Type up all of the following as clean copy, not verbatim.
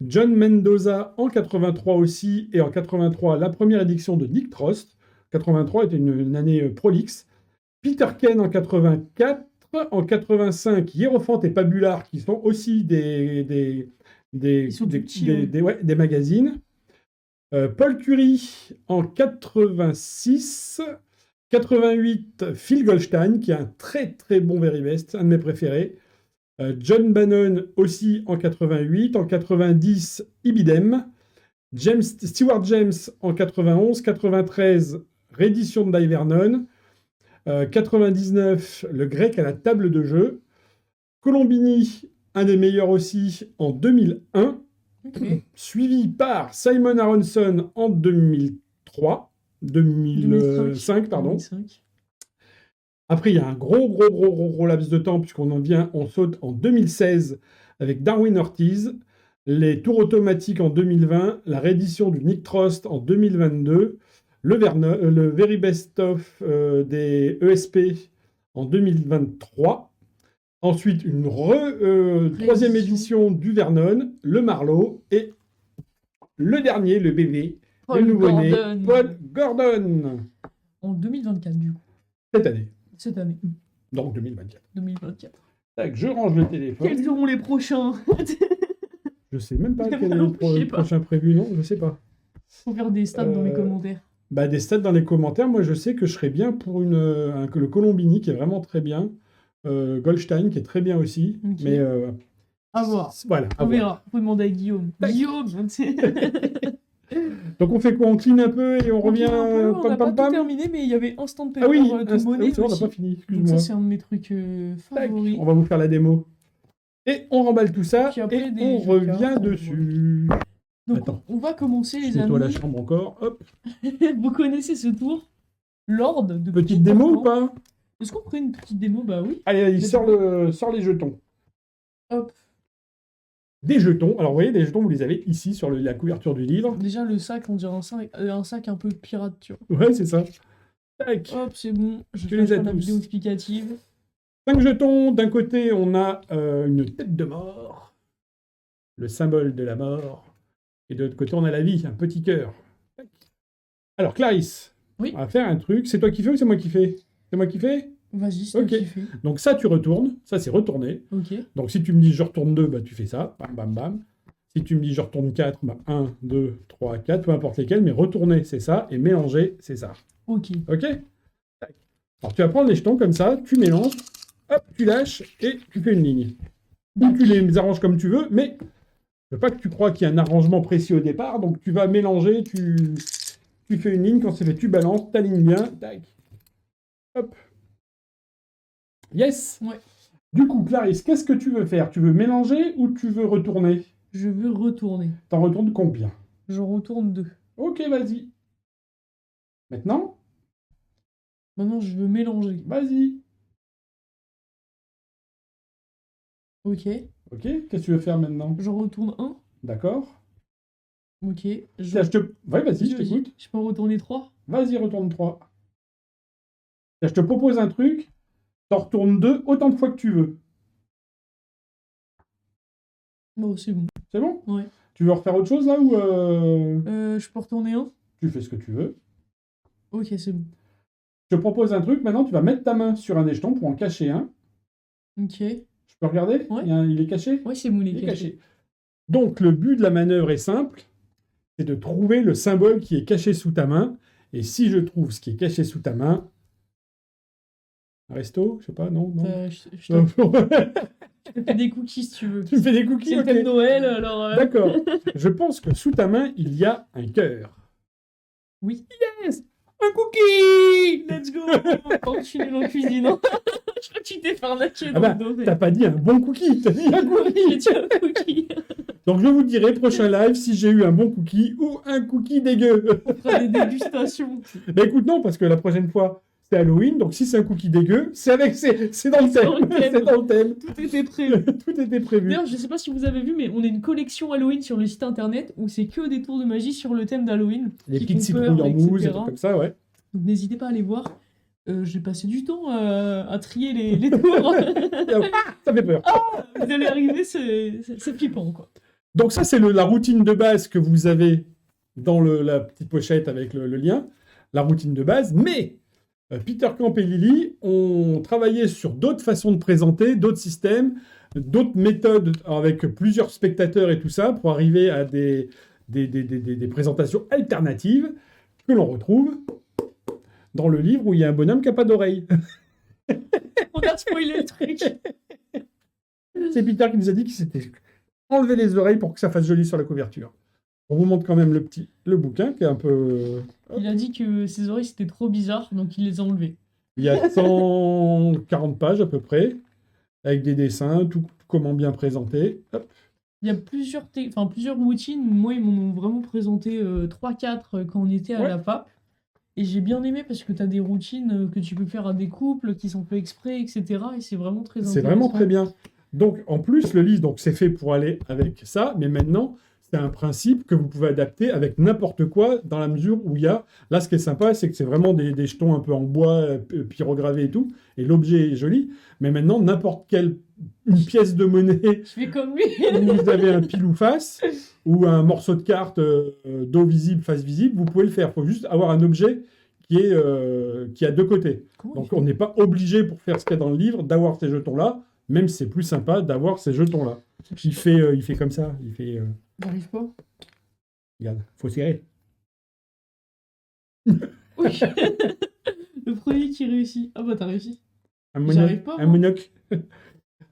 John Mendoza en 83 aussi, et en 83, la première édition de Nick Frost. 83 était une année prolixe. Peter Ken en 84, en 85, Hierophante et Pabular, qui sont aussi Ils sont tout petits, ouais. des magazines. Paul Curie en 86, 88, Phil Goldstein, qui est un très très bon Very Best, un de mes préférés. John Bannon aussi en 88, en 90, Ibidem. Stewart James en 91, 93, réédition de Die Vernon. 99, le grec à la table de jeu. Colombini, un des meilleurs aussi, en 2001. Ok. Suivi par Simon Aronson en 2003. 2005, pardon. 2005. Après, il y a un gros laps de temps, on saute en 2016 avec Darwin Ortiz, les tours automatiques en 2020, la réédition du Nick Frost en 2022, le Very Best of des ESP en 2023. Ensuite, une troisième édition du Vernon, le Marlowe, et le dernier, le bébé, le nouveau-né, Paul Gordon. En 2024, du coup. Cette année. Donc 2024. 2024. Tac, je range le téléphone. Quels seront les prochains? Je sais même pas quel est Non, je sais le pas. prochain prévu, non, je sais pas. Faut faire des stats dans les commentaires. Bah, des stats dans les commentaires, moi je sais que je serais bien pour le Colombini qui est vraiment très bien, Goldstein qui est très bien aussi, Ok. mais À voir. voilà. à On voir. verra. Faut demander à Guillaume. Tac. Guillaume, tu sais. Donc on fait quoi? On clean un peu et on revient On n'a pam pas pam tout pam. terminé, mais il y avait Instant Paper Ah oui, tout monnaie c'est vrai, on n'a aussi. pas fini, Donc excuse-moi. ça, c'est un de mes trucs Tac, favoris. on va vous faire la démo. Et on remballe tout ça Puis après, et des on jeux de revient cartes, dessus. Donc Attends. on va commencer, les Nettoie la amis. chambre encore. Hop. Vous connaissez ce tour? Lord de Petite démo ou Enfant. pas? Est-ce qu'on ferait une petite démo? Bah oui. Allez, il Let's sort les jetons. Hop. Des jetons. Alors, vous voyez, les jetons, vous les avez ici sur la couverture du livre. Déjà, le sac, on dirait un sac un peu pirate, tu vois. Ouais, c'est ça. Tac. Hop, c'est bon. Je Tu les fais as la tous. vidéo explicative. 5 jetons. D'un côté, on a une tête de mort, le symbole de la mort. Et de l'autre côté, on a la vie, un petit cœur. Tac. Alors, Clarisse, Oui. on va faire un truc. C'est toi qui fais ou c'est moi qui fais? C'est moi qui fais? Vas-y, c'est toi Ok. qui fais. Donc ça, tu retournes. Ça, c'est retourner. Ok. Donc si tu me dis je retourne 2, bah, tu fais ça. Bam, bam, bam. Si tu me dis je retourne 4, bah, 1, 2, 3, 4, peu importe lesquels. Mais retourner, c'est ça. Et mélanger, c'est ça. Ok. Ok? Tac. Alors tu vas prendre les jetons comme ça, tu mélanges, hop, tu lâches et tu fais une ligne. Ou tu les arranges comme tu veux, mais je veux pas que tu crois qu'il y a un arrangement précis au départ. Donc tu vas mélanger, tu fais une ligne. Quand c'est fait, tu balances, t'alignes bien. Tac. Hop. Yes. Ouais. Du coup, Clarisse, qu'est-ce que tu veux faire? Tu veux mélanger ou tu veux retourner? Je veux retourner. T'en retournes combien? J'en retourne 2. Ok, vas-y. Maintenant, Maintenant, je veux mélanger. vas-y. Ok. Ok, qu'est-ce que tu veux faire maintenant? J'en retourne 1. D'accord. Ok. Ouais, vas-y, je t'écoute. Je peux en retourner 3. Vas-y, retourne 3. Je te propose un truc. T'en retournes 2 autant de fois que tu veux. Bon, c'est bon. C'est bon? Ouais. Tu veux refaire autre chose là ou Je peux retourner 1. tu fais ce que tu veux? Ok, c'est bon. Je te propose un truc. Maintenant, tu vas mettre ta main sur un des jetons pour en cacher un. Ok. Je peux regarder? Ouais. Il est caché? Ouais, c'est bon, Il est caché. Donc, le but de la manœuvre est simple. C'est de trouver le symbole qui est caché sous ta main. Et si je trouve ce qui est caché sous ta main... Un resto? Je sais pas, non, non. Je te fais des cookies si tu veux. Tu me fais des cookies? C'est le Ok. thème Noël, alors... D'accord. Je pense que sous ta main, il y a un cœur. Oui. Yes! Un cookie! Let's go! Quand je suis nul en cuisine, hein. Je crois que tu t'es fait arnaquer Ah dans bah, le dos. t'as pas dit un bon cookie, t'as dit un cookie. J'ai dit un cookie. Donc je vous dirai, prochain live, si j'ai eu un bon cookie ou un cookie dégueu. On fera des dégustations. Bah écoute, non, parce que la prochaine fois, c'est Halloween, donc si c'est un cookie dégueu, c'est dans le thème. C'est dans le thème. Tout était prévu. Tout était prévu. D'ailleurs, je sais pas si vous avez vu, mais on a une collection Halloween sur le site internet où c'est que des tours de magie sur le thème d'Halloween. Les qui petites font peur, citrouilles en mousse, des etc. trucs comme ça, ouais. Donc n'hésitez pas à aller voir. J'ai passé du temps à trier les tours. Ça fait peur. Vous allez arriver, c'est flippant, quoi. Donc ça, c'est la routine de base que vous avez dans la petite pochette avec le lien, la routine de base. Mais Peter Camp et Lily ont travaillé sur d'autres façons de présenter, d'autres systèmes, d'autres méthodes avec plusieurs spectateurs et tout ça pour arriver à des présentations alternatives que l'on retrouve dans le livre où il y a un bonhomme qui n'a pas d'oreille. On a spoilé le truc. C'est Peter qui nous a dit qu'il s'était enlevé les oreilles pour que ça fasse joli sur la couverture. On vous montre quand même le bouquin qui est un peu... Il a dit que ses oreilles c'était trop bizarre, donc il les a enlevées. Il y a 140 pages à peu près, avec des dessins, tout comment bien présenter. Hop. Il y a plusieurs routines. Moi, ils m'en ont vraiment présenté 3-4 quand on était à Ouais. la FAP. Et j'ai bien aimé parce que tu as des routines que tu peux faire à des couples qui sont faits exprès, etc. Et c'est vraiment très C'est intéressant. vraiment très bien. Donc, en plus, le livre, donc c'est fait pour aller avec ça, mais maintenant, c'est un principe que vous pouvez adapter avec n'importe quoi, dans la mesure où il y a... Là, ce qui est sympa, c'est que c'est vraiment des jetons un peu en bois, pyrogravés et tout, et l'objet est joli, mais maintenant, n'importe quelle une pièce de monnaie Je fais comme lui. où vous avez un pile ou face, ou un morceau de carte dos visible, face visible, vous pouvez le faire. Il faut juste avoir un objet qui a deux côtés. Comment Donc, il fait on n'est pas obligé, pour faire ce qu'il y a dans le livre, d'avoir ces jetons-là, même si c'est plus sympa d'avoir ces jetons-là. Il fait comme ça. J'arrive pas. Regarde, faut serrer. Oui. Le premier qui réussit. Ah bah t'as réussi. Un J'arrive pas, un moi. monocle.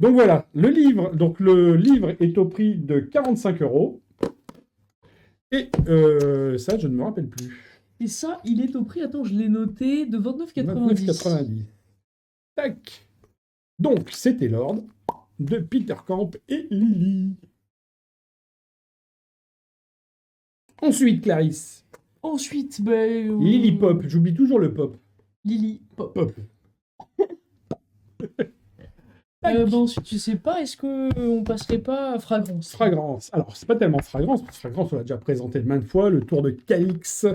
Donc voilà, le livre. Donc le livre est au prix de 45 €. Et ça, je ne me rappelle plus. Et ça, il est au prix, attends, je l'ai noté, de 29,90. 29,90. Tac. Donc, c'était l'ordre de Peter Camp et Lily. Ensuite, Clarisse. Ensuite, ben... Lily Pop. J'oublie toujours le pop. Lily Pop. Pop. Ensuite, je sais pas, est-ce qu'on passerait pas à Fragrance? Fragrance. Alors, c'est pas tellement fragrance, parce que fragrance, on l'a déjà présenté maintes fois. Le tour de Calix.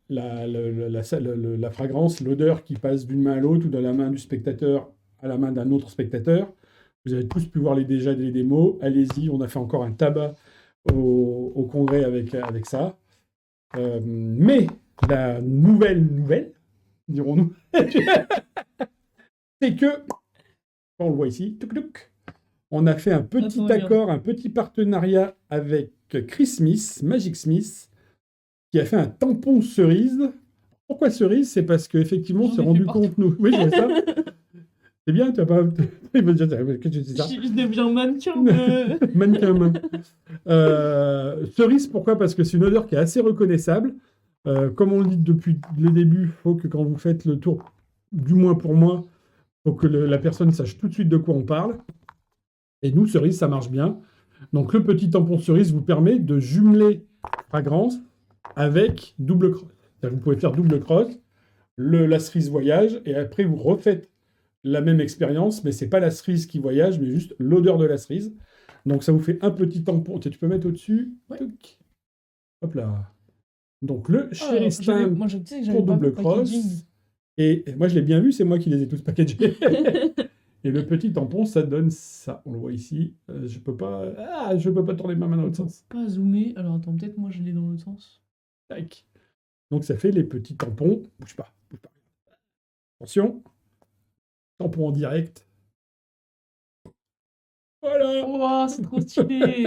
La fragrance, l'odeur qui passe d'une main à l'autre ou de la main du spectateur à la main d'un autre spectateur. Vous avez tous pu voir les démos. Allez-y, on a fait encore un tabac au congrès avec ça. Mais la nouvelle, dirons-nous, c'est que, on le voit ici, on a fait un petit accord, un petit partenariat avec Chris Smith, Magic Smith, qui a fait un tampon cerise. Pourquoi cerise? C'est parce qu'effectivement, on s'est rendu compte, nous. Oui, c'est ça. C'est bien, tu n'as pas. Qu'est-ce que tu dis ça? Je deviens mannequin. Mannequin main. Cerise, pourquoi? Parce que c'est une odeur qui est assez reconnaissable. Comme on le dit depuis le début, il faut que quand vous faites le tour, du moins pour moi, il faut que la personne sache tout de suite de quoi on parle. Et nous, cerise, ça marche bien. Donc le petit tampon cerise vous permet de jumeler fragrance avec double cross. Vous pouvez faire double cross, la cerise voyage, et après vous refaites la même expérience, mais c'est pas la cerise qui voyage, mais juste l'odeur de la cerise. Donc ça vous fait un petit tampon. Tu peux mettre au-dessus. Ouais. Hop là. Donc le Cherry Stamp pour double cross. Et moi je l'ai bien vu, c'est moi qui les ai tous packagés. Et le petit tampon, ça donne ça. On le voit ici. Je peux pas tourner ma main dans l'autre sens. Pas zoomer. Alors attends, peut-être moi je l'ai dans l'autre sens. Tac. Donc ça fait les petits tampons. Bouge pas. Attention. Tampon en direct. Voilà. Oh, c'est trop stylé.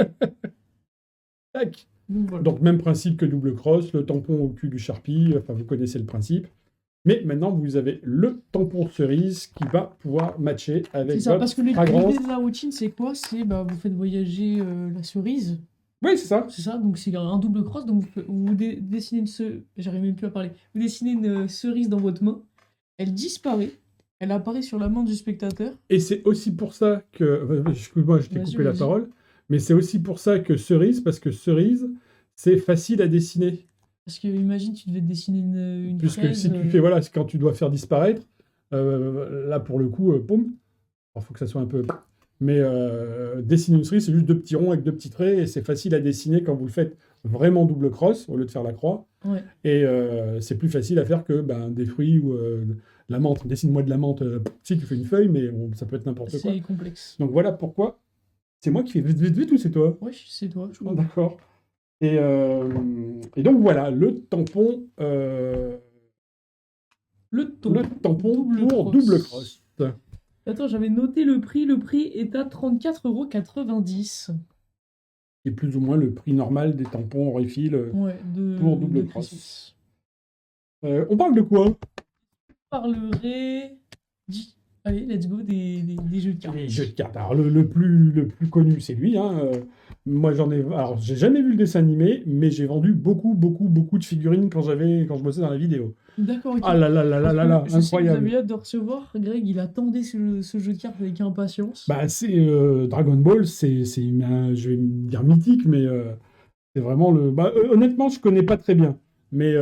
Tac. Voilà. Donc même principe que double cross, le tampon au cul du Sharpie. Enfin, vous connaissez le principe. Mais maintenant, vous avez le tampon cerise qui va pouvoir matcher avec ça, votre parce que l'idée fragrance. de la routine, c'est quoi? C'est vous faites voyager la cerise. Oui, c'est ça. C'est ça, donc c'est un double cross. Donc vous dessinez j'arrive même plus à parler. Vous dessinez une cerise dans votre main. Elle disparaît. Elle apparaît sur la main du spectateur. Et c'est aussi pour ça que... Excuse-moi, je t'ai coupé la parole. Mais c'est aussi pour ça que cerise, parce que cerise, c'est facile à dessiner. Parce que imagine, tu devais dessiner une puisque fraise, si tu fais, voilà, c'est quand tu dois faire disparaître, là pour le coup, poum, il faut que ça soit un peu... Mais dessiner une cerise, c'est juste deux petits ronds avec deux petits traits, et c'est facile à dessiner quand vous le faites vraiment double cross, au lieu de faire la croix. Ouais. Et c'est plus facile à faire que des fruits ou la menthe. Dessine-moi de la menthe, si tu fais une feuille, mais ça peut être n'importe quoi. C'est complexe. Donc voilà pourquoi C'est moi qui fais vite, vite, vite ou c'est toi? Ouais, c'est toi, je crois. D'accord. Et donc voilà, Le le tampon tampon double pour cross. double cross. Attends, j'avais noté le prix. Le prix est à 34,90 €. C'est plus ou moins le prix normal des tampons refill Ouais, pour double de cross. précis. On parle de quoi? Je parlerai... Allez, let's go des jeux de cartes. Les jeux de cartes. Alors le plus connu, c'est lui. Hein. Moi, alors, j'ai jamais vu le dessin animé, mais j'ai vendu beaucoup, beaucoup, beaucoup de figurines quand je bossais dans la vidéo. D'accord, ok. Ah là là là là là là, Je sais que vous incroyable. avez hâte de recevoir. Greg, il attendait ce jeu de cartes avec impatience. Bah, c'est Dragon Ball, je vais me dire mythique, mais c'est vraiment le. Bah, honnêtement, je connais pas très bien, mais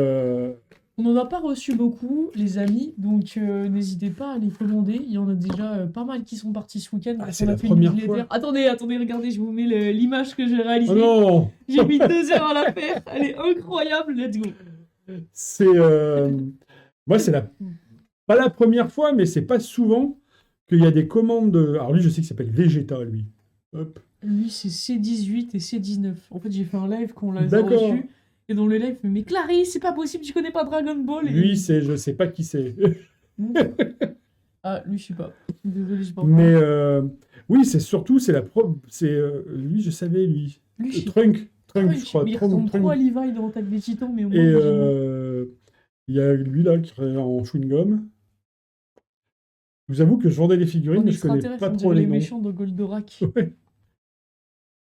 On n'en a pas reçu beaucoup, les amis, donc n'hésitez pas à les commander. Il y en a déjà pas mal qui sont partis ce week-end. Ah, Donc c'est on a la fait une première newsletter. fois. Attendez, regardez, je vous mets l'image que j'ai oh réalisée. non, J'ai mis 2 heures à la faire. Elle est incroyable, let's go. c'est moi, c'est pas la première fois, mais c'est pas souvent qu'il y a des commandes. Alors lui, je sais qu'il s'appelle Vegeta, lui. Hop. Lui, c'est C18 et C19. En fait, j'ai fait un live quand on l'a D'accord. reçu. Et dans le live, il me dit, mais Clarisse, c'est pas possible, tu connais pas Dragon Ball. Lui, je sais pas qui c'est. Ah, lui, je sais pas. Désolé, je pas. Mais oui, c'est la pro. Lui, je savais, lui. Lui, je sais Trunk, je crois. mais il Trunk, ressemble trop à Trunk. Levi dans Attaque des Titans, mais au moins, Et dis-moi. il y a lui, là, qui est en chewing-gum. Je vous avoue que je vendais des figurines, En mais je connais extraterrestre, pas on trop dirait les les noms. méchants de Goldorak. Ouais.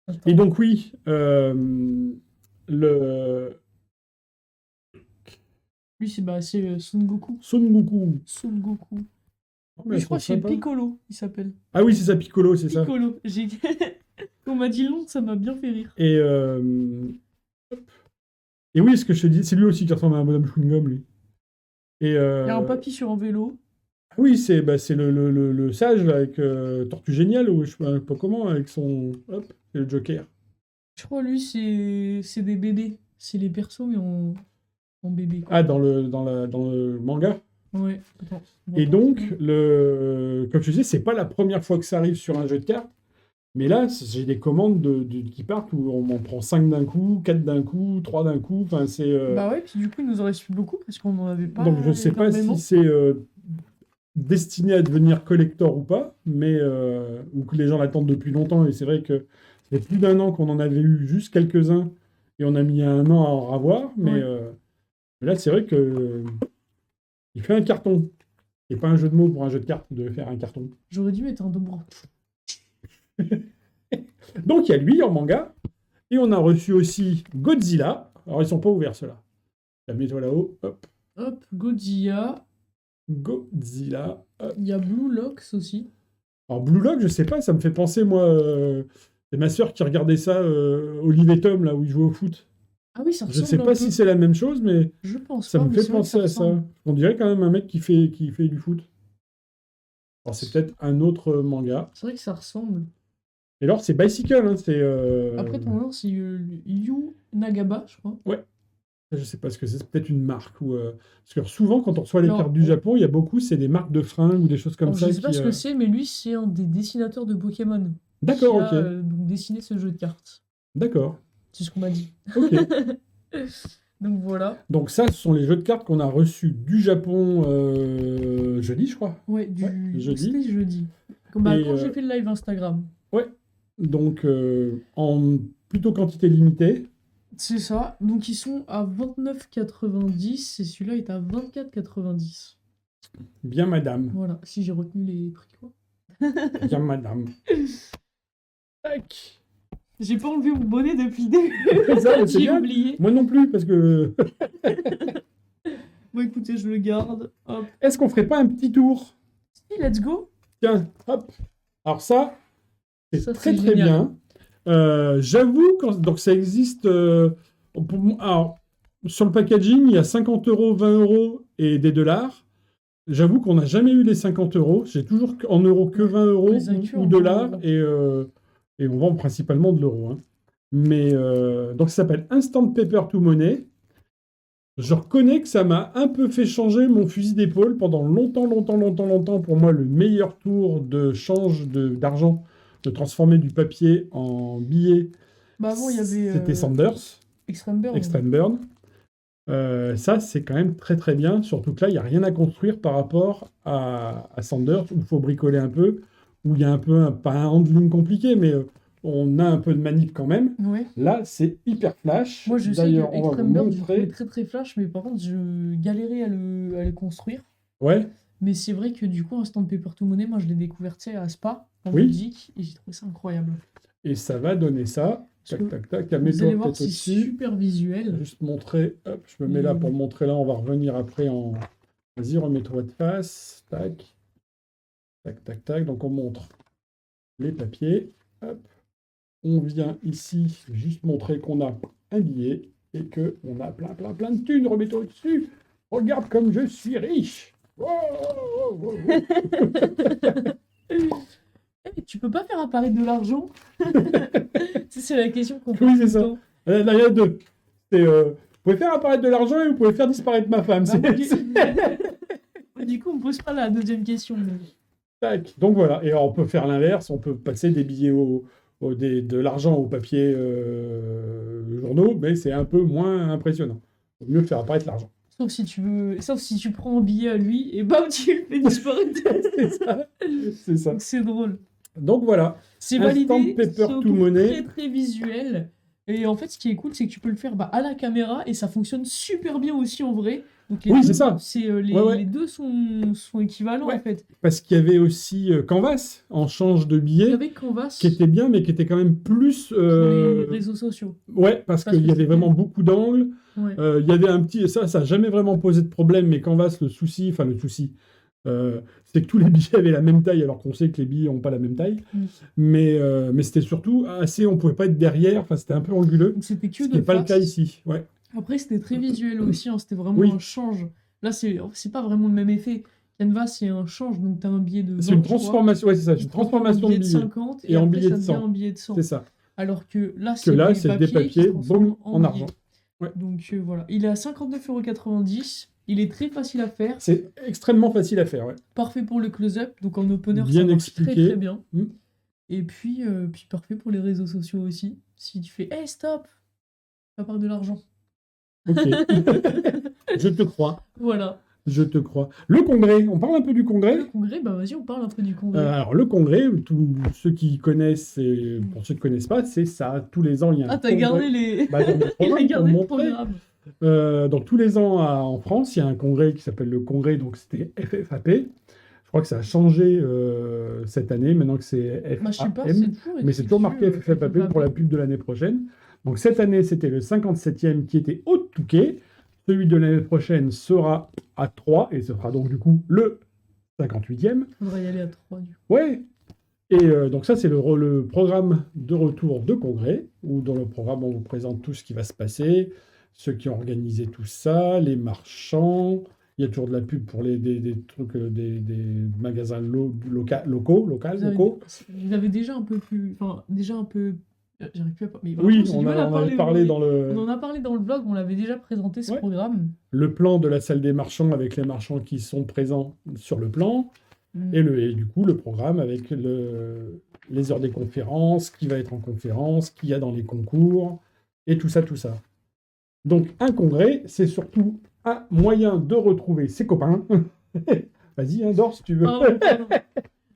Attends. Et donc, oui, le Lui, c'est Son Goku. Son Goku. Son Goku. Oh, mais Lui, elles je crois sont que c'est sympas. Piccolo, il s'appelle. Ah oui, c'est ça, Piccolo, c'est ça. Piccolo. On m'a dit le nom, ça m'a bien fait rire. Et oui, ce que je te dis, c'est lui aussi qui ressemble à un bonhomme chewing-gum, lui. Et Il y a un papy sur un vélo. ah oui, c'est le sage là, avec Tortue Géniale, ou je sais pas comment, avec son. Hop, c'est le Joker. Je crois, lui, c'est des bébés. C'est les persos, mais en bébé. Quoi. Ah, dans le manga. Ouais, attends. Et donc, comme je disais, c'est pas la première fois que ça arrive sur un jeu de cartes. Mais là, j'ai des commandes qui partent où on m'en prend 5 d'un coup, 4 d'un coup, 3 d'un coup. Enfin, c'est. Bah ouais, puis du coup, il nous en reste plus beaucoup parce qu'on n'en avait pas. Donc, je sais pas énormément. si c'est destiné à devenir collector ou pas, mais ou que les gens l'attendent depuis longtemps. Et c'est vrai que ça fait plus d'un an qu'on en avait eu juste quelques-uns et on a mis un an à en ravoir. Mais Ouais. là, c'est vrai que il fait un carton. C'est pas un jeu de mots pour un jeu de cartes de faire un carton. J'aurais dû mettre un dobro. Donc, il y a lui en manga. Et on a reçu aussi Godzilla. Alors, ils sont pas ouverts, ceux-là. Mets-toi là-haut. Hop. Hop, Godzilla. Godzilla. Hop. Il y a Blue Locks aussi. Alors, Blue Lock, je sais pas, ça me fait penser, moi. C'est ma sœur qui regardait ça, Olive et Tom, là où ils jouaient au foot. Ah oui, ça Je ressemble sais un pas peu. si c'est la même chose, mais Je pense ça pas, me mais fait c'est vrai que penser à ça. ressemble. On dirait quand même un mec qui fait du foot. Alors, c'est peut-être un autre manga. C'est vrai que ça ressemble. Et alors, c'est Bicycle, hein, c'est. Après, ton nom, c'est Yu Nagaba, je crois. Ouais. Je sais pas ce que c'est peut-être une marque. Parce que souvent, quand on reçoit les Alors, cartes du Japon, il y a beaucoup, c'est des marques de fringues ou des choses comme Alors, ça. je sais pas ce que c'est, mais lui, c'est un des dessinateurs de Pokémon. D'accord, qui a, ok. donc, dessiné ce jeu de cartes. D'accord. C'est ce qu'on m'a dit. Ok. Donc voilà. Donc ça, ce sont les jeux de cartes qu'on a reçus du Japon jeudi, je crois. Ouais, jeudi. C'était jeudi. Comme bah, Et, quand j'ai fait le live Instagram. Ouais. Donc en plutôt quantité limitée. C'est ça. Donc ils sont à 29,90 et celui-là est à 24,90. Bien madame. Voilà, si j'ai retenu les prix quoi. Bien madame. Tac. J'ai pas enlevé mon bonnet depuis le début. Ça, mais c'est J'ai bien. oublié. Moi non plus, parce que... Bon écoutez, je le garde. Hop. Est-ce qu'on ferait pas un petit tour? Si, let's go. Tiens, hop. Alors ça, c'est Ça, très c'est très génial. bien. J'avoue, donc ça existe... alors, sur le packaging, il y a 50 €, 20 € et des dollars. J'avoue qu'on n'a jamais eu les 50 €. J'ai toujours en euros que 20 € Les inclus ou en dollars. euros. Et on vend principalement de l'euro. Hein. Mais donc ça s'appelle Instant Paper to Money. Je reconnais que ça m'a un peu fait changer mon fusil d'épaule pendant longtemps. Pour moi, le meilleur tour de change d'argent de transformer du papier en billet, Bah avant, il y avait c'était Sanders, Extreme Burn. Extreme Burn. Ça, c'est quand même très très bien, surtout que là, il n'y a rien à construire par rapport à Sanders, où il faut bricoler un peu, où il y a un peu, pas un handling compliqué, mais on a un peu de manip quand même. Ouais. Là, c'est hyper flash. Moi, je sais D'ailleurs, que on va vous Extreme Burn, je le trouvais montrer. très très flash, mais par contre, je galérais à le construire. Ouais, Mais c'est vrai que du coup, Instant Paper to Money, moi, je l'ai découvert, tu sais, à Spa, en Oui. Belgique, et j'ai trouvé ça incroyable. et ça va donner ça. Parce Tac, que tac, tac. vous allez Mets-toi voir, peut-être c'est au-dessus. super visuel. Juste montrer. Hop, je me mets là pour le montrer là. On va revenir après en. Vas-y, remets-toi de face. Tac. Tac, tac, tac. Donc, on montre les papiers. Hop. On vient ici juste montrer qu'on a un billet et qu'on a plein, plein, plein de thunes. Remets-toi au-dessus. Regarde comme je suis riche. Oh, oh, oh, oh. Eh, tu peux pas faire apparaître de l'argent? C'est la question qu'on Oui, pose c'est tout ça. le temps. Là, il y a deux. Vous pouvez faire apparaître de l'argent et vous pouvez faire disparaître ma femme. Bah, du coup, on pose pas la deuxième question. mais- Tac. Donc voilà. Et alors, on peut faire l'inverse. On peut passer des billets de l'argent au papier journaux, mais c'est un peu moins impressionnant. Il vaut mieux faire apparaître l'argent. Sauf si tu prends un billet à lui et bam, tu le fais disparaître. C'est ça. C'est ça. Donc c'est drôle. Donc voilà. C'est Instant validé, Paper c'est to autour Money. très très visuel. Et en fait, ce qui est cool, c'est que tu peux le faire à la caméra et ça fonctionne super bien aussi en vrai. Donc Oui, deux, c'est ça. Ouais. les deux sont équivalents Ouais. en fait. Parce qu'il y avait aussi Canvas en change de Il y billets, avait Canvas qui était bien, mais qui était quand même plus. pour les réseaux sociaux. Ouais, parce Parce qu'il que y avait c'était- vraiment beaucoup d'angles. Ouais. Il y avait un petit. Ça n'a jamais vraiment posé de problème, mais Canvas, le souci, c'est que tous les billets avaient la même taille, alors qu'on sait que les billets n'ont pas la même taille. Mm. Mais c'était surtout assez. On pouvait pas être derrière, enfin, c'était un peu anguleux. Donc c'était que Ce qui de n'est pas le face. cas ici. Ouais. Après, c'était très visuel aussi, hein, c'était vraiment Oui. un change. Là, c'est pas vraiment le même effet. Canvas, c'est un change, donc tu as un billet de 20, C'est une je crois, transformation. Ouais, c'est ça. C'est qui une se transforme en transformation de billet de billets. 50 et en après, billet ça de devient 100. un billet de 100. C'est ça. Alors que là, Que là, c'est des qui papiers, se transforment boum, en billets. argent. Ouais. Donc voilà. Il est à 59,90 €. Il est très facile à faire. C'est extrêmement facile à faire. Ouais. Parfait pour le close-up. Donc en opener, Bien ça marche très expliqué. très bien. Mm. Et puis parfait pour les réseaux sociaux aussi. Si tu fais hey, stop, ça part de l'argent. Ok. Je te crois. Voilà. Je te crois. Le congrès, on parle un peu du congrès. Le congrès, bah vas-y, on parle un peu du congrès. Alors, le congrès, tous ceux qui connaissent, et pour ceux qui ne connaissent pas, c'est ça. Tous les ans, il y a un Ah, t'as congrès. gardé les. Bah, j'en ai Il a pour gardé le montrer. programme. Donc, tous les ans, en France, il y a un congrès qui s'appelle le congrès, donc c'était FFAP. Je crois que ça a changé cette année, maintenant que c'est Bah, je sais pas, FAM. c'est toujours Mais c'est toujours marqué FFAP pour la pub de l'année prochaine. Donc, cette année, c'était le 57e qui était au Touquet. Celui de l'année prochaine sera à 3, et ce sera donc du coup le 58e. Faudrait y aller à 3 du coup. Ouais. Et donc ça, c'est le programme de retour de congrès, où dans le programme, on vous présente tout ce qui va se passer, ceux qui ont organisé tout ça, les marchands. Il y a toujours de la pub pour des trucs, des magasins locaux. Vous avez déjà un peu plus. Enfin, déjà un peu. J'arrive plus à. Mais vraiment, Oui, j'ai on du mal à en avait parler parlé aujourd'hui. dans On en a parlé dans le blog, on l'avait déjà présenté ce Ouais. programme. le plan de la salle des marchands avec les marchands qui sont présents sur le plan. Mm. Et du coup, le programme avec les heures des conférences, qui va être en conférence, qui y a dans les concours, et tout ça, tout ça. Donc, un congrès, c'est surtout un moyen de retrouver ses copains. Vas-y, Dors, si tu veux. Pardon.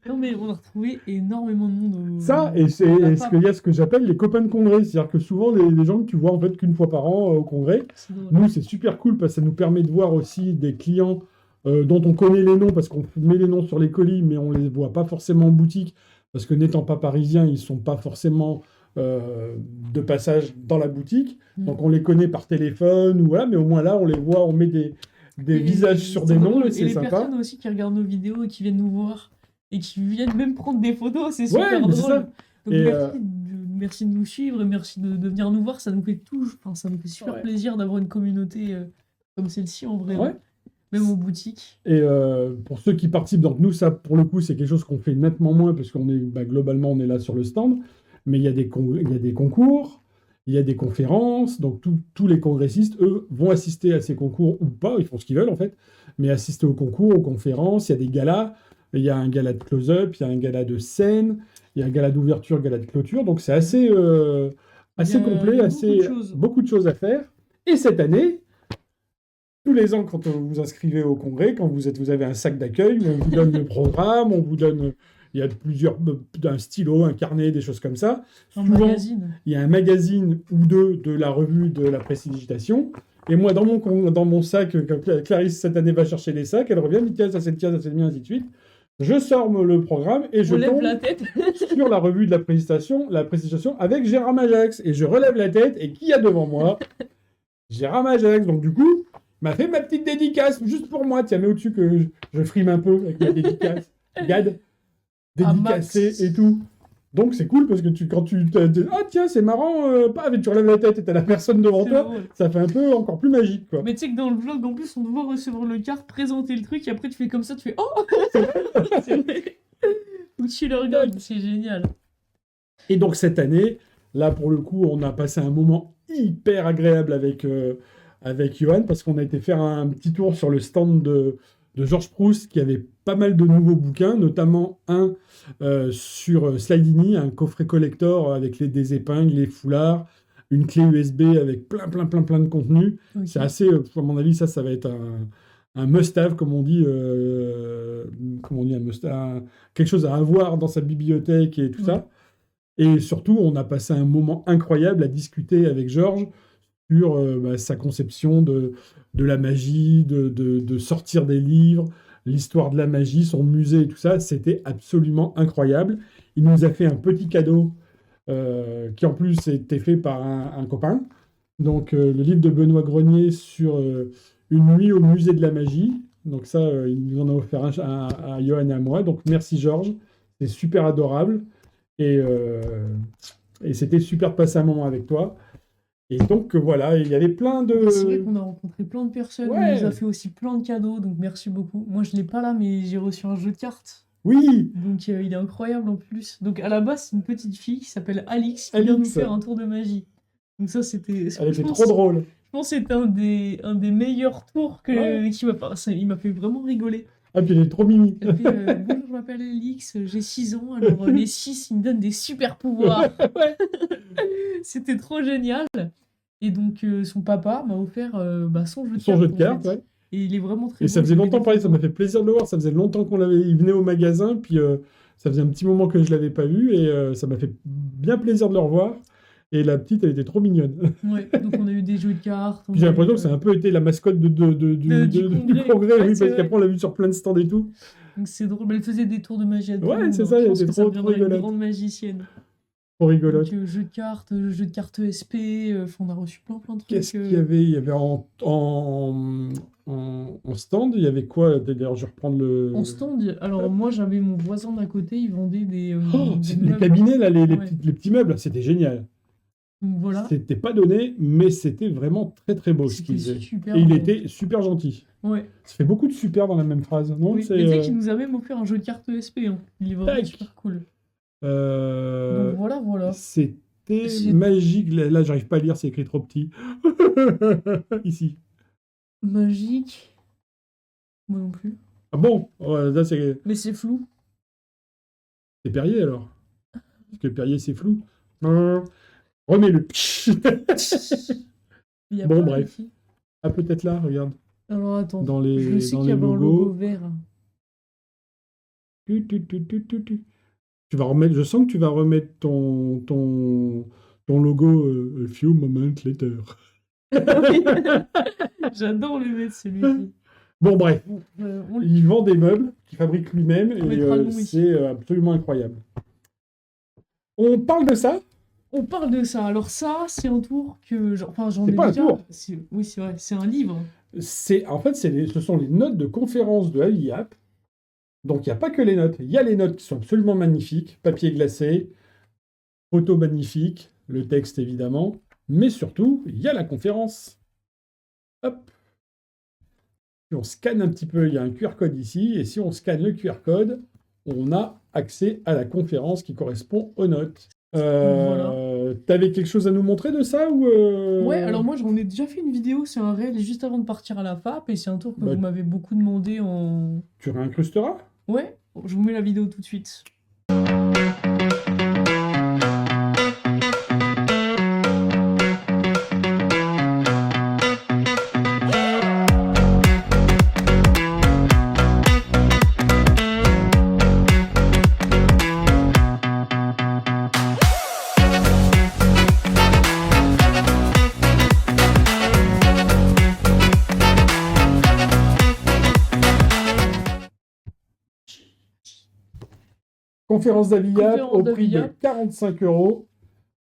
Non, mais on a retrouvé énormément de monde. Ça, et c'est qu'il y a ce que j'appelle les copains de congrès. C'est-à-dire que souvent, les gens que tu vois en fait qu'une fois par an au congrès, C'est drôle. nous, c'est super cool parce que ça nous permet de voir aussi des clients dont on connaît les noms parce qu'on met les noms sur les colis, mais on les voit pas forcément en boutique parce que n'étant pas parisiens, ils sont pas forcément de passage dans la boutique. Mm. Donc on les connaît par téléphone ou voilà, mais au moins là, on les voit, on met des Et visages sur des c'est noms drôle. et Et c'est les sympa. personnes aussi qui regardent nos vidéos et qui viennent nous voir et qui viennent même prendre des photos, c'est super Ouais, mais c'est drôle. ça. Donc Et, merci de nous suivre et merci de venir nous voir. Ça nous fait ça nous fait super Ouais. plaisir d'avoir une communauté comme celle-ci en vrai. Ouais. hein. Même en boutique. Et pour ceux qui participent, donc nous, ça, pour le coup, c'est quelque chose qu'on fait nettement moins, parce qu'on est, globalement, on est là sur le stand, mais il y a des concours, il y a des conférences, donc tous les congressistes, eux, vont assister à ces concours ou pas, ils font ce qu'ils veulent, en fait, mais assister aux concours, aux conférences, il y a des galas, il y a un gala de close-up, il y a un gala de scène, il y a un gala d'ouverture, gala de clôture. Donc c'est assez, assez complet, il y a beaucoup de choses. beaucoup de choses à faire. Et cette année, tous les ans, quand vous vous inscrivez au congrès, quand vous avez un sac d'accueil, on vous donne le programme, on vous donne, il y a un stylo, un carnet, des choses comme ça. Un Souvent, magazine. il y a un magazine ou deux de la revue de la prestidigitation. Et moi, dans mon sac, quand Clarisse, cette année, va chercher des sacs, elle revient, elle dit tiens, ça c'est le tien, ça c'est le mien, ainsi de suite. Je sors le programme et je On lève tombe la tête. sur la revue de la prestidigitation avec Gérard Ajax. Et je relève la tête, et qui y a devant moi? Gérard Ajax. Donc du coup, il m'a fait ma petite dédicace, juste pour moi. Tiens, mets au-dessus que je frime un peu avec ma dédicace. Regarde, dédicacé et tout. Donc c'est cool parce que quand tu ah tiens, c'est marrant, tu relèves la tête et t'as la personne devant C'est toi, drôle. ça fait un peu encore plus magique, quoi. Mais tu sais que dans le vlog, en plus, on te voit recevoir le carte, présenter le truc, et après tu fais comme ça, tu fais oh. C'est vrai. Ou tu le regardes, c'est génial. Et donc cette année, là pour le coup, on a passé un moment hyper agréable avec Johan parce qu'on a été faire un petit tour sur le stand de Georges Proust qui avait pas mal de nouveaux bouquins, notamment un sur Slidini, un coffret collector avec des épingles, les foulards, une clé USB avec plein de contenu. Ok. C'est assez, à mon avis, ça va être un must-have, comme on dit, quelque chose à avoir dans sa bibliothèque et tout ça. Et surtout, on a passé un moment incroyable à discuter avec Georges sur sa conception de la magie, de sortir des livres, l'histoire de la magie, son musée et tout ça. C'était absolument incroyable. Il nous a fait un petit cadeau qui en plus était fait par un copain. Donc le livre de Benoît Grenier sur une nuit au musée de la magie. Donc ça, il nous en a offert un à Johan et à moi. Donc merci Georges, c'est super adorable. Et c'était super de passer un moment avec toi. Et donc voilà, il y avait plein de... C'est vrai qu'on a rencontré plein de personnes, Ouais. on nous a fait aussi plein de cadeaux, donc merci beaucoup. Moi je l'ai pas là, mais j'ai reçu un jeu de cartes. Oui, Donc il est incroyable en plus. Donc à la base, c'est une petite fille qui s'appelle Alix qui vient nous Alix. faire un tour de magie. Donc ça, c'était... elle je était pense- trop drôle. Je pense que c'était un des meilleurs tours il m'a fait vraiment rigoler. Ah, puis elle est trop mimi. Elle fait bonjour, je m'appelle Alix, j'ai 6 ans, alors les 6, ils me donnent des super pouvoirs. Ouais. C'était trop génial. Et donc son papa m'a offert son jeu de Son cartes. jeu de en cartes, fait. ouais. Et il est vraiment très Et ça beau, faisait je voulais longtemps, le pareil, ça faire m'a fait plaisir de le voir. Ça faisait longtemps il venait au magasin, puis ça faisait un petit moment que je l'avais pas vu, et ça m'a fait bien plaisir de le revoir. Et la petite, elle était trop mignonne. Ouais, donc on a eu des jeux de cartes. Puis j'ai l'impression que ça a un peu été la mascotte du congrès. congrès, Ouais, oui, c'est parce vrai. qu'après on l'a vu sur plein de stands et tout. Donc c'est drôle. Mais elle faisait des tours de magie à tout Ouais, le monde, c'est hein. ça, Je elle pense était que ça trop deviendrait une rigolote. grande magicienne. Trop rigolote. Donc jeu de cartes SP, on a reçu plein de trucs. Qu'est-ce qu'il y avait? Il y avait en stand, il y avait quoi? D'ailleurs, je vais reprendre le... En stand, alors moi j'avais mon voisin d'à côté, il vendait des Oh, des c'est les meubles. cabinets, là, les Ouais. petits meubles, c'était génial. Donc voilà, C'était pas donné, mais c'était vraiment très beau ce qu'il c'était faisait. super Et il bon. était super gentil. Ouais. Ça fait beaucoup de super dans la même phrase, non? Oui. C'est, Mais tu sais qu'il nous a même offert un jeu de cartes SP, hein. Il est vraiment Tac. super cool. euh, Donc voilà. C'était C'est- magique. Là, j'arrive pas à lire, c'est écrit trop petit. Ici. Magique. Moi non plus. Ah bon? Ouais, là, c'est Mais c'est flou. Perrier, alors. Parce que Perrier, c'est flou. Remets-le. Il y a Bon, pas bref. ici. Ah, peut-être là, regarde. Alors attends, Dans les- je sais dans qu'il y les avait un logos. logo vert. Tu vas remettre, je sens que tu vas remettre ton logo a few moments later. Oui. J'adore le mettre celui-ci. Bon, bref, On il vend des meubles qu'il fabrique lui-même et mettra le nom ici. c'est absolument incroyable. On parle de ça? On parle de ça. Alors ça, c'est un tour que... j'en C'est ai pas un déjà... tour. Oui, c'est vrai. C'est un livre. En fait, ce sont les notes de conférence de AIAP. Donc, il n'y a pas que les notes. Il y a les notes qui sont absolument magnifiques, papier glacé, photos magnifiques, le texte évidemment, mais surtout, il y a la conférence. Hop. Si on scanne un petit peu, il y a un QR code ici, et si on scanne le QR code, on a accès à la conférence qui correspond aux notes. T'avais quelque chose à nous montrer de ça ou Ouais, alors moi, j'en ai déjà fait une vidéo, c'est un réel juste avant de partir à la FAP, et c'est un tour que Bah, vous m'avez beaucoup demandé en... Tu réincrusteras? Ouais, Bon, je vous mets la vidéo tout de suite. Conférence d'Avillac Conférence au prix de d'Avillac. 45 €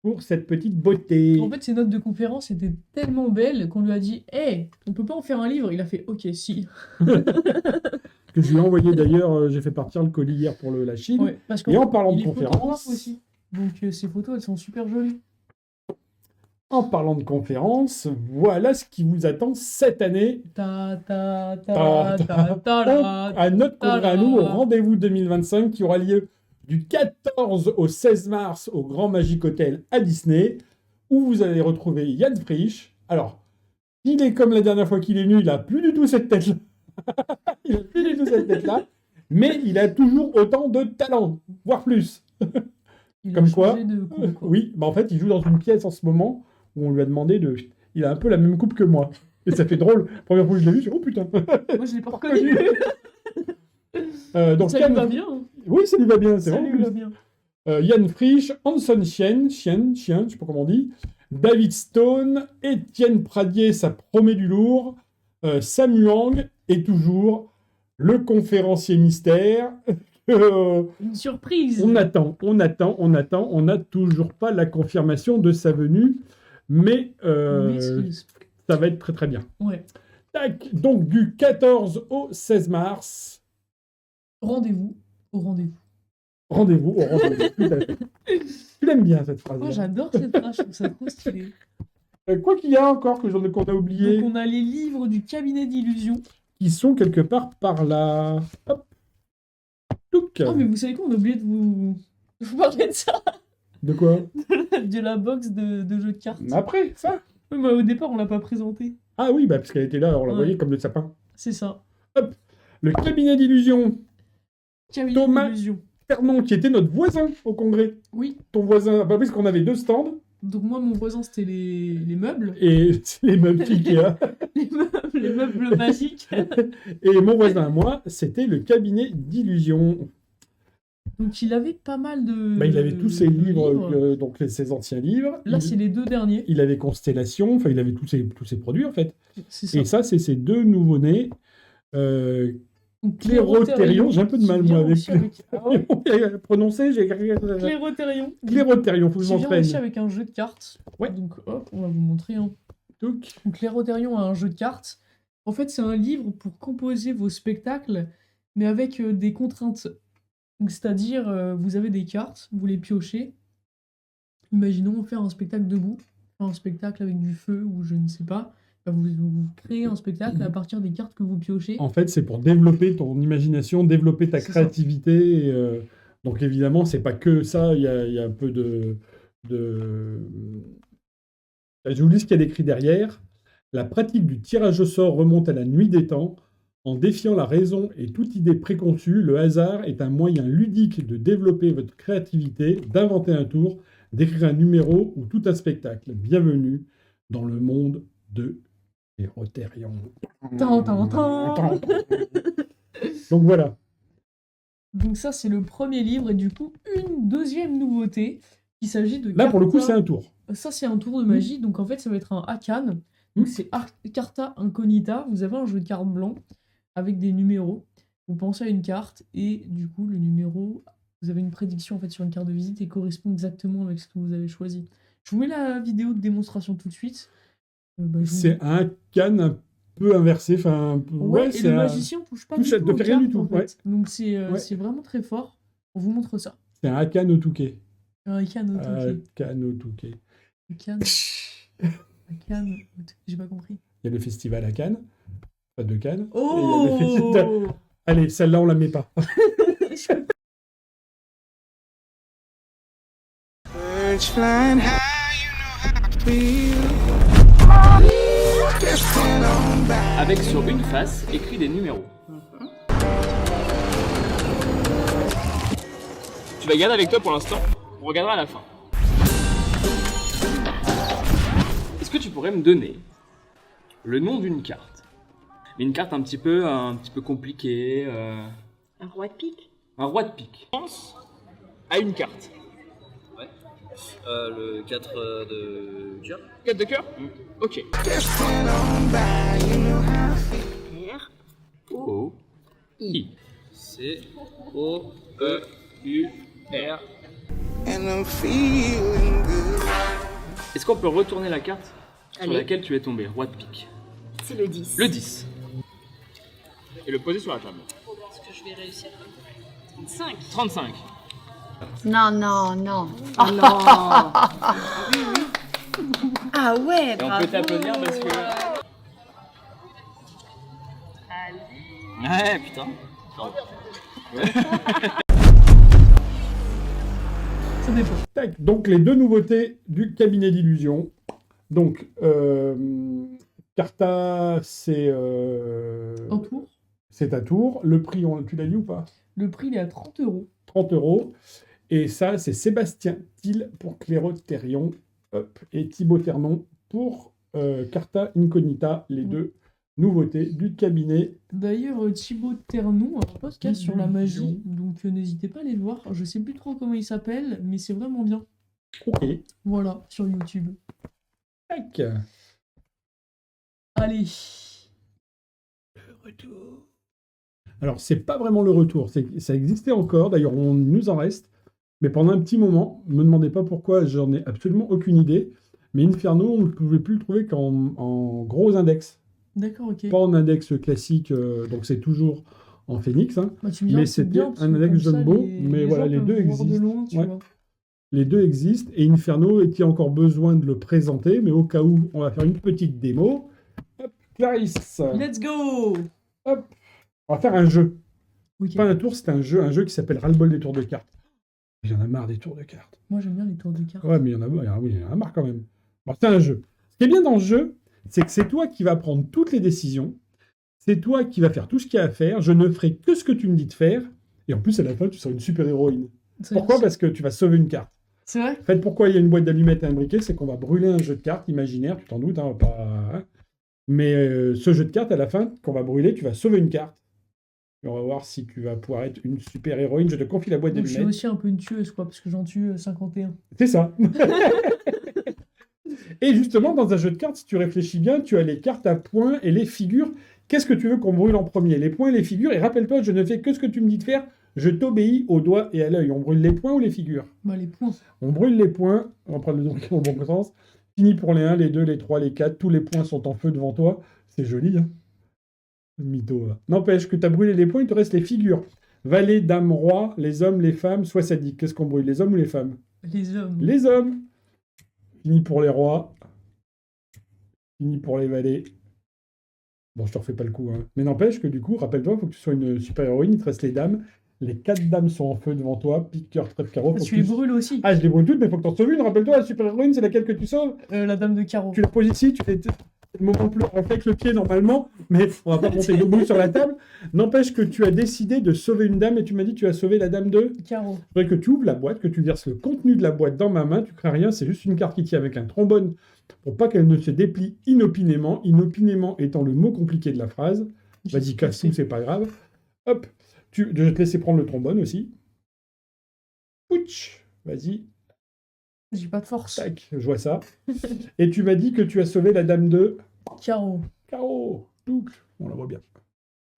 pour cette petite beauté. En fait, ses notes de conférence étaient tellement belles qu'on lui a dit Hey, on peut pas en faire un livre? Il a fait Ok, si. Que je lui ai envoyé d'ailleurs, j'ai fait partir le colis hier pour la Chine. Ouais, parce Et en parlant de il est conférence- photographe aussi. Donc ses photos, elles sont super jolies. En parlant de conférence, voilà ce qui vous attend cette année Ta ta Ta- ta ta ta la. à notre congrès à nous, au Ta-da. rendez-vous 2025 qui aura lieu du 14 au 16 mars au Grand Magic Hotel à Disney, où vous allez retrouver Yann Frisch. Alors, il est comme la dernière fois qu'il est venu, il a plus du tout cette tête-là. Il a plus du tout cette tête-là, mais il a toujours autant de talent, voire plus. Il Comme a quoi changé de coupe, quoi. Oui, bah en fait, il joue dans une pièce en ce moment où on lui a demandé de... Il a un peu la même coupe que moi. Et ça fait drôle. Première fois que je l'ai vu, je suis oh putain. Moi, je l'ai pas reconnu. Donc, Ça Yann- lui va bien. Hein. Oui, ça lui va bien, c'est Ça vrai. lui va bien. Yann Frisch, Hanson Chien, je sais pas comment on dit, David Stone, Étienne Pradier, ça promet du lourd, Sam Huang et toujours le conférencier mystère. Une surprise. On attend, on n'a toujours pas la confirmation de sa venue, mais M'excuse. ça va être très très bien. Ouais. Tac, donc du 14 au 16 mars, Rendez-vous au rendez-vous. rendez-vous au rendez-vous. Tout à fait. Tu l'aimes bien cette phrase. Moi, j'adore cette phrase, je trouve ça trop stylé. Quoi qu'il y a encore qu'on a oublié, Donc, on a les livres du cabinet d'illusions. qui sont quelque part par là. Hop. Touc. Ah, mais vous savez quoi, on a oublié de vous parler de ça, De quoi? de la box de jeux de cartes. Mais après, ça? Oui, mais au départ, on l'a pas présenté. Ah oui, bah, parce qu'elle était là, on la Ouais. voyait comme le sapin. C'est ça. Le cabinet d'illusions, Cabinet Thomas. d'illusions. Fernon, qui était notre voisin au congrès. Oui. Ton voisin, bah, parce qu'on avait 2 stands, Donc, moi, mon voisin, c'était les meubles. et c'est les meubles Ikea. Les meubles magiques. Et mon voisin à moi, c'était le cabinet d'illusions. Donc, il avait pas mal de. Bah, il avait tous ses de livres, donc ses anciens livres. Là, il, c'est les 2 derniers. il avait Constellation, enfin, il avait tous ses produits, en fait. C'est ça. Et ça, c'est ses 2 nouveaux-nés. Donc, Clérothérion, j'ai un peu de mal, qui moi, vient avec aussi Ah ouais. prononcer, j'ai... Clérothérion. Clérothérion, faut que je Qui vient m'entraîne. aussi avec un jeu de cartes. Ouais. Donc, hop, on va vous montrer. Hein. Touc. Donc, Clérothérion a un jeu de cartes. En fait, c'est un livre pour composer vos spectacles, mais avec des contraintes. Donc, c'est-à-dire, vous avez des cartes, vous les piochez. Imaginons faire un spectacle debout, faire un spectacle avec du feu ou je ne sais pas. Bah, vous créez un spectacle à partir des cartes que vous piochez. En fait, c'est pour développer ton imagination, développer ta C'est ça. créativité. Donc évidemment, c'est pas que ça. Il y a un peu de... Je vous lis ce qu'il y a d'écrit derrière. La pratique du tirage au sort remonte à la nuit des temps. En défiant la raison et toute idée préconçue, le hasard est un moyen ludique de développer votre créativité, d'inventer un tour, d'écrire un numéro ou tout un spectacle. Bienvenue dans le monde de Clérothérion. Tan, tan, tan. Donc voilà. Donc ça, c'est le premier livre. Et du coup, une deuxième nouveauté. Il s'agit de Là, pour le coup, Carta. c'est un tour. Ça, c'est un tour de magie. Donc en fait, ça va être un Arcane. Donc c'est Carta Incognita. Vous avez un jeu de cartes blanc avec des numéros. Vous pensez à une carte et du coup, le numéro, vous avez une prédiction en fait sur une carte de visite et correspond exactement avec ce que vous avez choisi. Je vous mets la vidéo de démonstration tout de suite. Je vous- C'est un canne un peu inversé. Enfin, Ouais, et c'est le un, magicien touche pas du touche- tout ne aux fait rien du cartes, tout, en fait. Donc c'est Ouais. c'est vraiment très fort. On vous montre ça. c'est un Akan au Touquet. Un Arcane au Touquet. Akan au Touquet. Arcane. Arcane. J'ai pas compris. Il y a le festival à Cannes, pas de Cannes. Et il y a le festival- Oh Allez, celle-là, on la met pas. Birds flying high, you know how I feel. Drifting on by. Avec sur une face écrit des numéros. Tu vas garder avec toi pour l'instant. On regardera à la fin. Est-ce que tu pourrais me donner le nom d'une carte? Mais une carte un petit peu compliquée. Un roi de pique. Un roi de pique. Pense à une carte. Le 4 de cœur. 4 de cœur. Ok. R. O. I. C O E. U. R. And I'm feeling good. Est-ce qu'on peut retourner la carte sur Allez. laquelle tu es tombé? Roi de pique. C'est le 10. Le 10. Et le poser sur la table. Est-ce que je vais réussir? 35. 35. Non, non, non. Oh non. Ah ouais, Et on bravo. peut t'applaudir parce que... Ouais, putain. Ça dépend. Tac. Donc, les deux nouveautés du cabinet d'illusion. Donc, Carta, c'est Un tour. c'est à tour. Le prix, tu l'as dit ou pas? Le prix, il est à 30 €. 30 €. Et ça, c'est Sébastien Thiel pour Clérothérion. Hop. Et Thibaut Ternon pour Carta Incognita, les deux nouveautés du cabinet. D'ailleurs, Thibaut Ternon a un podcast sur la magie, donc n'hésitez pas à aller le voir. Je sais plus trop comment il s'appelle, mais c'est vraiment bien. Ok. Voilà, sur YouTube. Tac. Allez. Alors, c'est pas vraiment le retour. Ça existait encore. D'ailleurs, on nous en reste. Mais pendant un petit moment, ne me demandez pas pourquoi, j'en ai absolument aucune idée. Mais Inferno, on ne pouvait plus le trouver qu'en gros index. D'accord, ok. Pas en index classique, donc c'est toujours en Phoenix. Hein. Bah, tu me diras Mais que c'est c'était bien, parce un que index comme ça, jumbo, mais voilà, gens les peuvent deux voir de existent. loin, tu Ouais. vois. Les deux existent. Et Inferno, est-il encore besoin de le présenter? Mais au cas où, on va faire une petite démo. Hop, Clarisse. Let's go. Hop. On va faire un jeu. Ok. Pas un tour, c'est un jeu qui s'appelle Ras-le-bol des tours de cartes. Il y en a marre des tours de cartes. Moi, j'aime bien les tours de cartes. Ouais, mais il y en a, oui, il y en a marre quand même. Bon, c'est un jeu. Ce qui est bien dans le jeu, c'est que c'est toi qui vas prendre toutes les décisions. C'est toi qui vas faire tout ce qu'il y a à faire. Je ne ferai que ce que tu me dis de faire. Et en plus, à la fin, tu seras une super héroïne. C'est- Pourquoi? Parce que tu vas sauver une carte. C'est vrai? En fait, pourquoi il y a une boîte d'allumettes et un briquet? C'est qu'on va brûler un jeu de cartes imaginaire, tu t'en doutes, hein, pas... hein. Mais ce jeu de cartes, à la fin, qu'on va brûler, tu vas sauver une carte. Et on va voir si tu vas pouvoir être une super héroïne. Je te confie la boîte Donc, je suis d'allumettes. aussi un peu une tueuse, quoi, parce que j'en tue 51. C'est ça. Et justement, dans un jeu de cartes, si tu réfléchis bien, tu as les cartes à points et les figures. Qu'est-ce que tu veux qu'on brûle en premier? Les points et les figures. Et rappelle-toi, je ne fais que ce que tu me dis de faire. Je t'obéis au doigt et à l'œil. On brûle les points ou les figures? Bah, les points. On brûle les points. On va prendre le truc dans le bon sens. Fini pour les 1, les 2, les 3, les 4. Tous les points sont en feu devant toi. C'est joli, hein? Le mytho, là. N'empêche que tu as brûlé les points, il te reste les figures. Valet, dame, roi, les hommes, les femmes, sois sadique. Qu'est-ce qu'on brûle? Les hommes ou les femmes? Les hommes. Les hommes. Fini pour les rois. Fini pour les valets. Bon, je te refais pas le coup, hein. Mais n'empêche que du coup, rappelle-toi, il faut que tu sois une super-héroïne. Il te reste les dames. Les 4 dames sont en feu devant toi. Pique, cœur, trèfle, carreau. Faut Tu que les brûles aussi. Ah, je les brûle toutes, mais il faut que tu en sauves une. Rappelle-toi, la super-héroïne, c'est laquelle que tu sauves. La dame de carreau. Tu la poses ici, tu fais le moment plus on fait avec le pied normalement, mais on va pas monter debout sur la table. N'empêche que tu as décidé de sauver une dame et tu m'as dit que tu as sauvé la dame de. Carreau. Il faudrait que tu ouvres la boîte, que tu verses le contenu de la boîte dans ma main, tu crées rien, c'est juste une carte qui tient avec un trombone pour pas qu'elle ne se déplie inopinément, inopinément étant le mot compliqué de la phrase. Vas-y, casse tout, c'est pas grave. Hop, je vais te laisser prendre le trombone aussi. Pouch, vas-y, J'ai pas de force. tac, je vois ça. Et tu m'as dit que tu as sauvé la dame de Carreau. carreau, double, on la voit bien.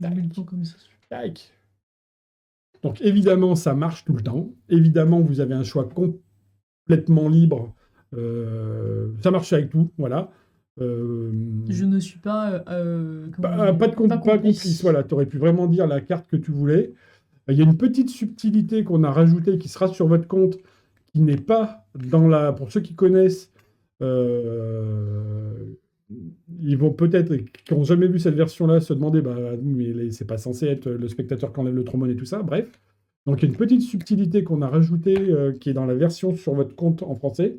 On met le temps comme ça. Tac. Donc évidemment, ça marche tout le temps. Évidemment, vous avez un choix complètement libre. Ça marche avec tout, voilà. Je ne suis pas. Comment Pas, dire, pas complice, voilà. Tu aurais pu vraiment dire la carte que tu voulais. Il y a une petite subtilité qu'on a rajoutée qui sera sur votre compte, qui n'est pas dans la... Pour ceux qui connaissent, ils vont peut-être, qui n'ont jamais vu cette version-là, se demander, mais c'est pas censé être le spectateur qui enlève le trombone et tout ça, bref. Donc il y a une petite subtilité qu'on a rajoutée, qui est dans la version sur votre compte en français,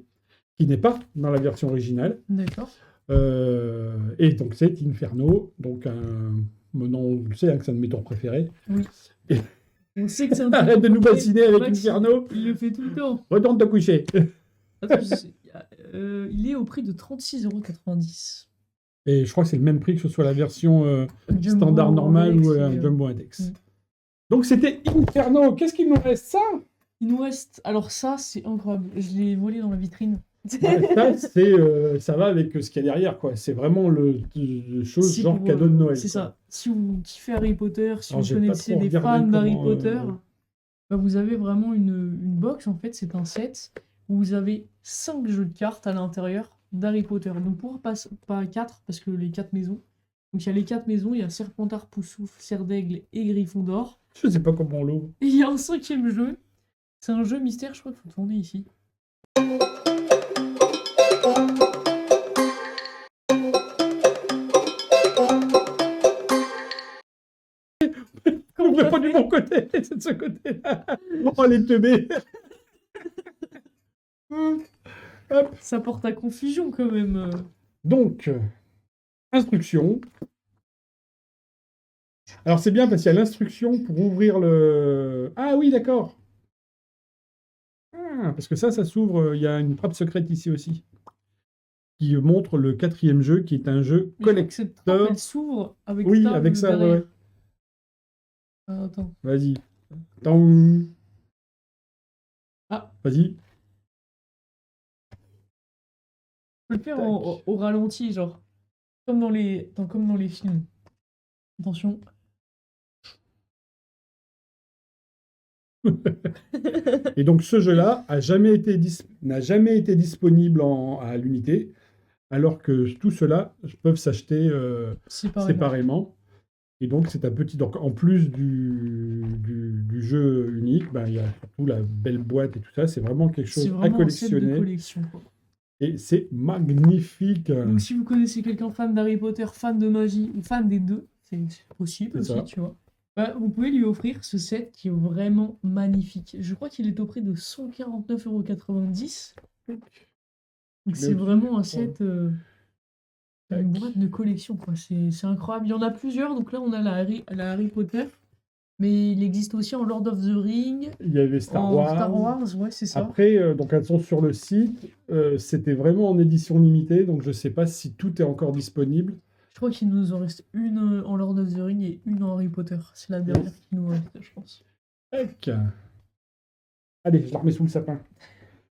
qui n'est pas dans la version originale. D'accord. Et donc c'est Inferno, donc un... Maintenant, on le sait, hein, que c'est un de mes tours préférés. Oui. On sait que c'est un Arrête de nous bassiner avec Max, Inferno. il le fait tout le temps. Retourne te coucher. Attends, il est au prix de 36,90 €. Et je crois que c'est le même prix que ce soit la version Jumbo standard normale Index ou et, un Jumbo Index. mm. Donc c'était Inferno. Qu'est-ce qu'il nous reste ça? Il nous reste. Alors, ça, c'est incroyable. Je l'ai volé dans la vitrine. Ouais, ça va avec ce qu'il y a derrière, quoi. C'est vraiment le chose Si genre pour, cadeau de Noël. C'est quoi. ça. Si vous kiffez Harry Potter, si Alors, vous j'ai pas connaissez trop des regardé fans d'Harry comment, Potter, bah, vous avez vraiment une box. En fait, c'est un set où vous avez 5 jeux de cartes à l'intérieur d'Harry Potter. Donc, pas 4, parce que les 4 maisons. Donc, il y a les 4 maisons, il y a Serpentard, Poussouf, Serre d'Aigle et Gryffondor. Je sais pas comment on l'ouvre. Et il y a un 5e jeu. C'est un jeu mystère, je crois qu'il faut tourner ici. On ne pas du bon côté, c'est de ce côté-là. Oh, les teubés. Hop. Ça porte à confusion quand même. Donc, instruction. Alors, c'est bien parce qu'il y a l'instruction pour ouvrir le... Ah oui, d'accord. Ah, parce que ça s'ouvre. Il y a une trappe secrète ici aussi. Qui montre le 4e jeu, qui est un jeu Mais je crois que cette trappe, collector. elle s'ouvre avec Oui, table avec ça, ouais, derrière. ouais. Ah, attends. Vas-y. Attends. Ah. Vas-y. Je peux le faire Tac. au ralenti, genre. Comme dans les films. Attention. Et donc ce jeu-là n'a jamais été disponible à l'unité, alors que tout cela peuvent s'acheter séparément. Et donc c'est un petit... Donc en plus du jeu unique, ben, il y a surtout la belle boîte et tout ça. C'est vraiment quelque chose C'est à vraiment un set de collectionner. collection, quoi. Et c'est magnifique. Donc si vous connaissez quelqu'un fan d'Harry Potter, fan de magie, ou fan des deux, c'est possible C'est aussi, ça. tu vois. Bah, vous pouvez lui offrir ce set qui est vraiment magnifique. Je crois qu'il est au prix de 149,90 €. Donc c'est au-dessus, vraiment un je crois. set, Tac. une boîte de collection, quoi. C'est incroyable. Il y en a plusieurs. Donc là, on a la Harry Potter. Mais il existe aussi en Lord of the Ring, Il y avait Star en Wars. Star Wars, ouais, c'est ça. Après, donc elles sont sur le site. C'était vraiment en édition limitée, donc je ne sais pas si tout est encore disponible. Je crois qu'il nous en reste une en Lord of the Ring et une en Harry Potter. C'est la dernière qui nous reste, je pense. Tac. Allez, je la remets sous le sapin.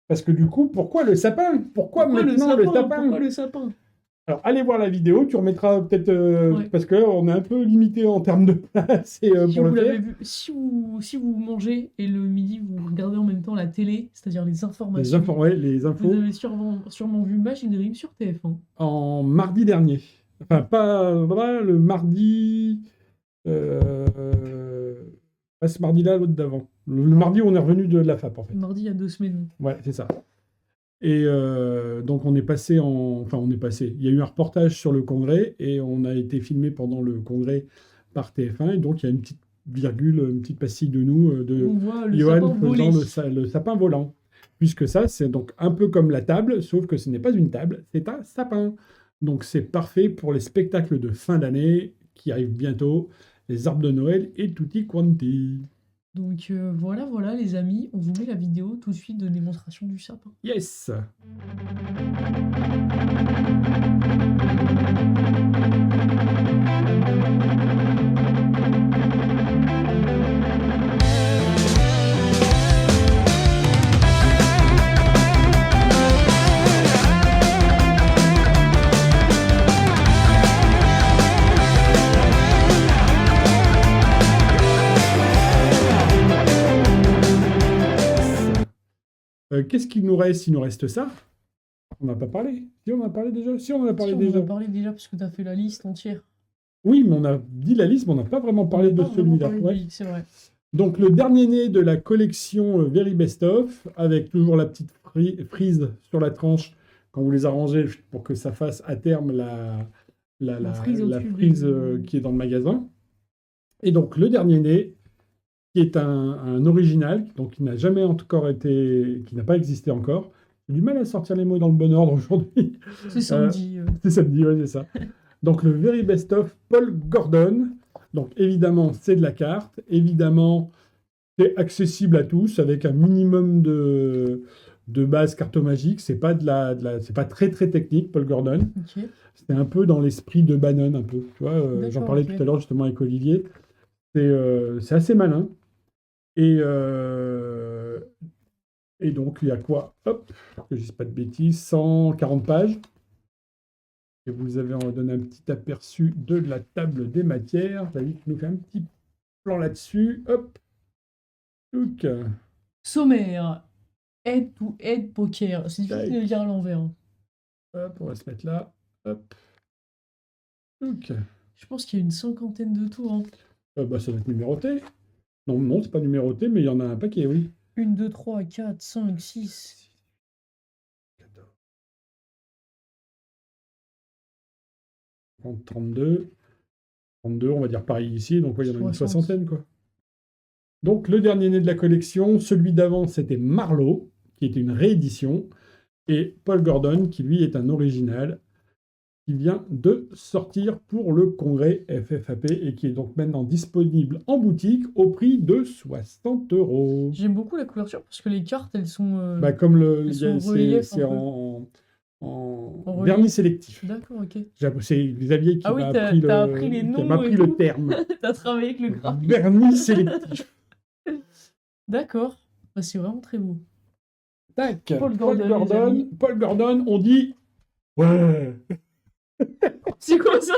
Parce que du coup, pourquoi le sapin? Pourquoi maintenant le sapin? Pourquoi le sapin? Alors, allez voir la vidéo, tu remettras peut-être... Ouais. Parce que là, on est un peu limité en termes de place et, Si pour vous le l'avez faire. vu, si vous mangez et le midi vous regardez en même temps la télé, c'est-à-dire les Les informations, infos, ouais, les infos. vous avez sûrement vu Machine Dream sur TF1. En mardi dernier. Enfin, pas le mardi... pas ce mardi-là, l'autre d'avant. Le mardi où on est revenu de la FAP, en fait. Mardi, il y a 2 semaines. Ouais, c'est ça. Et donc on est passé il y a eu un reportage sur le congrès et on a été filmé pendant le congrès par TF1 et donc il y a une petite virgule, une petite pastille de nous, de On voit le Johan sapin voler. faisant le sapin volant. Puisque ça, c'est donc un peu comme la table, sauf que ce n'est pas une table, c'est un sapin. Donc c'est parfait pour les spectacles de fin d'année qui arrivent bientôt, les arbres de Noël et tutti quanti. Donc voilà les amis, on vous met la vidéo tout de suite de démonstration du sapin. Yes! Qu'est-ce qu'il nous reste? Il nous reste ça. On n'a pas parlé. Si, on en a parlé déjà. Si, on en a parlé Si, on déjà. en a parlé déjà parce que tu as fait la liste entière. Oui, mais on a dit la liste, mais on n'a pas vraiment parlé de On a pas vraiment celui-là. parlé de Ouais. lui, c'est vrai. Donc, le dernier né de la collection Very Best Of, avec toujours la petite frise sur la tranche quand vous les arrangez pour que ça fasse à terme la frise au-dessus frise du- qui est dans le magasin. Et donc, le dernier né, qui est un original, donc qui n'a jamais encore été, qui n'a pas existé encore. J'ai du mal à sortir les mots dans le bon ordre aujourd'hui. C'est samedi. C'est samedi, ouais, c'est ça. Donc le Very Best of Paul Gordon. Donc évidemment, c'est de la carte. Évidemment, C'est accessible à tous avec un minimum de base cartomagique. C'est pas c'est pas très très technique, Paul Gordon. Ok. C'est un peu dans l'esprit de Bannon, un peu. Tu vois, j'en D'accord, parlais ok. tout à l'heure justement avec Olivier. C'est assez malin. Et donc, il y a quoi? Hop, que je dise pas de bêtises, 140 pages. Et vous avez en donné un petit aperçu de la table des matières. David qui nous fait un petit plan là-dessus. Hop. Touc. Sommaire. Head to head poker. C'est difficile de le dire à l'envers. Hein. Hop, on va se mettre là. Hop. Touc. Je pense qu'il y a une cinquantaine de tours. Hein. Bah, ça doit être numéroté. Non, non, c'est pas numéroté, mais il y en a un paquet, oui. 1, 2, 3, 4, 5, 6. 32. 32, on va dire pareil ici, donc ouais, il y en a une 60. soixantaine, quoi. Donc le dernier né de la collection, celui d'avant, c'était Marlowe, qui était une réédition, et Paul Gordon, qui lui est un original, qui vient de sortir pour le congrès FFAP, et qui est donc maintenant disponible en boutique au prix de 60 €. J'aime beaucoup la couverture parce que les cartes, elles sont. Bah, comme elles sont en relief, c'est un peu. en En vernis relief. sélectif. D'accord, ok. C'est Xavier qui Ah oui, m'a t'as appris appris les qui noms m'a et appris le tout. terme. T'as travaillé avec le graphique. Vernis sélectif. D'accord. Bah, c'est vraiment très beau. Tac. Paul Gordon, les amis. Paul Gordon, on dit ouais. C'est quoi ça?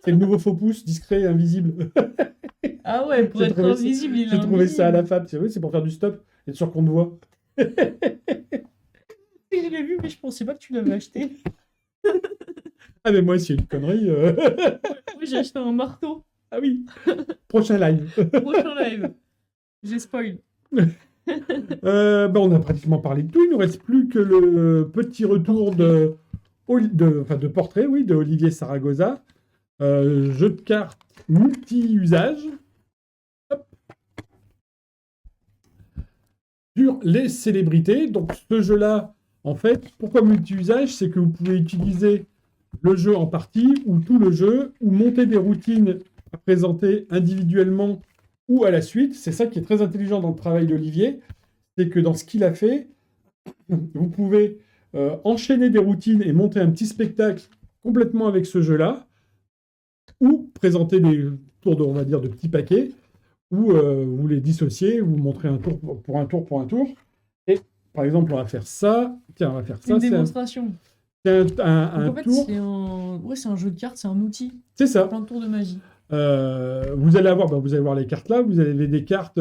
C'est le nouveau faux pouce, discret et invisible. Ah ouais, pour J'ai être trouvé ça- invisible, il est J'ai trouvé ça à la invisible. fab. C'est vrai, c'est pour faire du stop. Être sûr qu'on te voit. Je l'ai vu, mais je pensais pas que tu l'avais acheté. Ah mais moi, c'est une connerie. Oui, j'ai acheté un marteau. Ah oui. Prochain live. Prochain live. J'ai spoil. Bah, on a pratiquement parlé de tout. Il ne nous reste plus que le petit retour de portrait, oui, de Olivier Saragoza. Jeu de cartes multi-usage. Hop. Sur les célébrités. Donc ce jeu-là, en fait, pourquoi multi-usage? C'est que vous pouvez utiliser le jeu en partie ou tout le jeu, ou monter des routines à présenter individuellement ou à la suite. C'est ça qui est très intelligent dans le travail d'Olivier. C'est que dans ce qu'il a fait, vous pouvez enchaîner des routines et monter un petit spectacle complètement avec ce jeu-là, ou présenter des tours on va dire, de petits paquets, où vous les dissociez, vous montrez un tour pour un tour pour un tour. Et par exemple, on va faire ça. Tiens, on va faire ça. Une C'est démonstration. un Donc, en fait, tour. c'est un jeu de cartes, c'est un outil. C'est ça. Plein de tours de magie. Vous allez avoir les cartes là, vous avez des cartes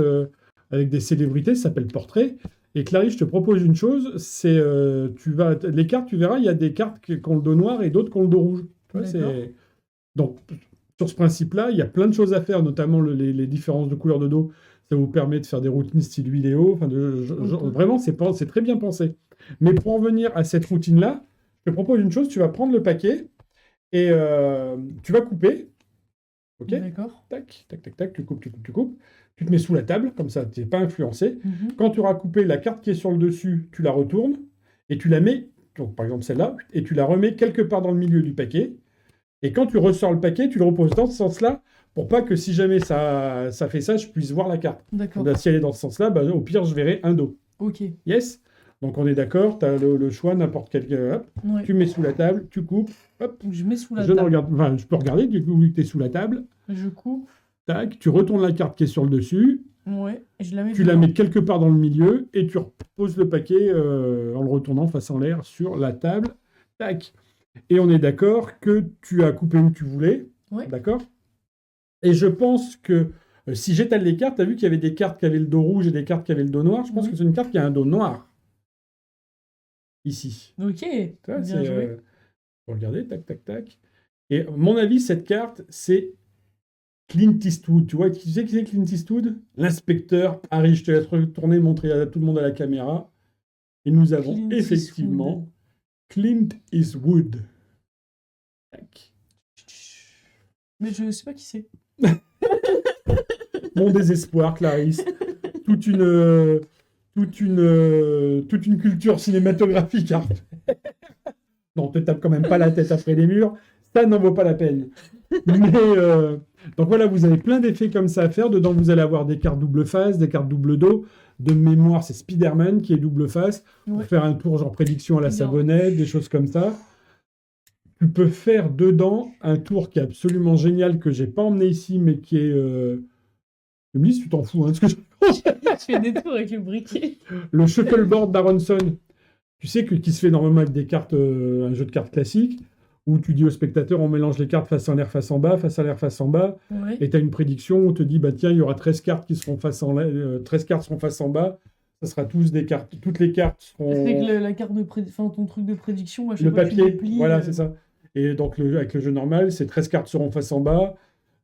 avec des célébrités, ça s'appelle portrait. Et Clarisse, je te propose une chose, c'est les cartes, tu verras, il y a des cartes qui ont le dos noir et d'autres qui ont le dos rouge. Tu vois, D'accord. donc, sur ce principe-là, il y a plein de choses à faire, notamment les différences de couleur de dos. Ça vous permet de faire des routines style vidéo. Enfin, vraiment, c'est très bien pensé. Mais pour en venir à cette routine-là, je te propose une chose, tu vas prendre le paquet et tu vas couper. Ok. D'accord. Tac, tac, tac, tac, tu coupes. Tu te mets sous la table, comme ça, tu n'es pas influencé. Mhm. Quand tu auras coupé la carte qui est sur le dessus, tu la retournes et tu la mets, donc par exemple celle-là, et tu la remets quelque part dans le milieu du paquet. Et quand tu ressors le paquet, tu le reposes dans ce sens-là, pour pas que si jamais ça fait ça, je puisse voir la carte. D'accord. Si elle est dans ce sens-là, bah, au pire, je verrai un dos. Ok. Yes? Donc on est d'accord, tu as le choix, n'importe quel. Hop, Ouais. tu mets sous la table, tu coupes, hop. Donc, je mets sous la Je ne table. regarde, enfin, je peux regarder, du coup, vu que tu es sous la table. Je coupe. Tac, tu retournes la carte qui est sur le dessus, Ouais. Et je la mets tu la dedans. mets quelque part dans le milieu et tu reposes le paquet en le retournant face en l'air sur la table. Tac. Et on est d'accord que tu as coupé où tu voulais. Ouais. D'accord? Et je pense que si j'étale les cartes, tu as vu qu'il y avait des cartes qui avaient le dos rouge et des cartes qui avaient le dos noir. Je pense Oui. que c'est une carte qui a un dos noir. Ici. Ok. Tu vois, Bien joué. faut regarder, tac, tac, tac. Et à mon avis, cette carte, c'est Clint Eastwood. Tu sais qui c'est Clint Eastwood? L'inspecteur Harry. Je te laisse retourner, montrer à tout le monde à la caméra. Et nous avons Clint effectivement Clint Eastwood. Tac. Mais je sais pas qui c'est. Mon désespoir, Clarisse. toute une culture cinématographique à refaire. Non, te tape quand même pas la tête après les murs. Ça n'en vaut pas la peine. Donc voilà, vous avez plein d'effets comme ça à faire. Dedans, vous allez avoir des cartes double face, des cartes double dos. De mémoire, c'est Spider-Man qui est double face. Pour Ouais. faire un tour genre prédiction à la Non. savonnette, des choses comme ça. Tu peux faire dedans un tour qui est absolument génial, que j'ai pas emmené ici, mais qui est... Je me dis, si tu t'en fous, hein, parce que Je fais des tours avec le briquet. le shuffleboard d'Aronson, tu sais, qui se fait normalement avec des cartes, un jeu de cartes classique, où tu dis au spectateur, on mélange les cartes face en l'air, face en bas, face en l'air, face en bas, Ouais. et tu as une prédiction où on te dit, bah tiens, il y aura 13 cartes qui seront 13 cartes seront face en bas, ça sera tous des cartes, toutes les cartes seront... C'est que la carte de enfin, ton truc de prédiction, à chaque Le fois, tu papier, déplies, voilà, c'est ça. Et donc, avec le jeu normal, c'est 13 cartes seront face en bas,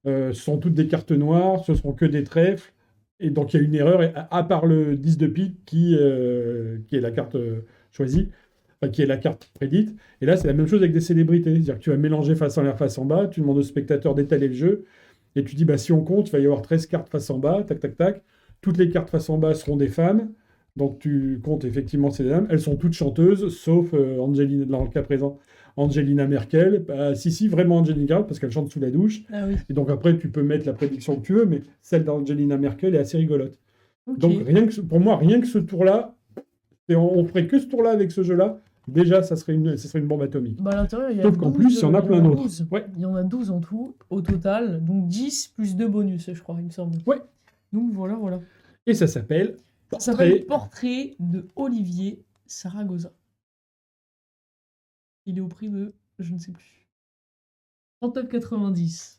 ce sont toutes des cartes noires, ce seront que des trèfles, et donc il y a une erreur, et à part le 10 de pique qui est la carte choisie, enfin, qui est la carte prédite, et là c'est la même chose avec des célébrités, c'est-à-dire que tu vas mélanger face en l'air, face en bas, tu demandes au spectateur d'étaler le jeu, et tu dis, bah, si on compte, il va y avoir 13 cartes face en bas, tac, tac, tac, toutes les cartes face en bas seront des femmes, donc tu comptes effectivement ces dames, elles sont toutes chanteuses, sauf Angelina, dans le cas présent, Angelina Merkel, bah, si, vraiment Angelina Merkel, parce qu'elle chante sous la douche. Ah oui. Et donc après, tu peux mettre la prédiction que tu veux, mais celle d'Angelina Merkel est assez rigolote. Ok. Donc pour moi, rien que ce tour-là, et on ferait que ce tour-là avec ce jeu-là, déjà, ça serait une bombe atomique. Bah, à l'intérieur, il y a Sauf qu'en 12, plus, il y en a plein d'autres. 12. Ouais. Il y en a 12 en tout, au total. Donc 10 plus 2 bonus, je crois, il me semble. Ouais. Donc voilà, voilà. Et ça s'appelle Ça s'appelle Portrait. Portrait de Olivier Saragossa. Il est au prix de, je ne sais plus, 39,90.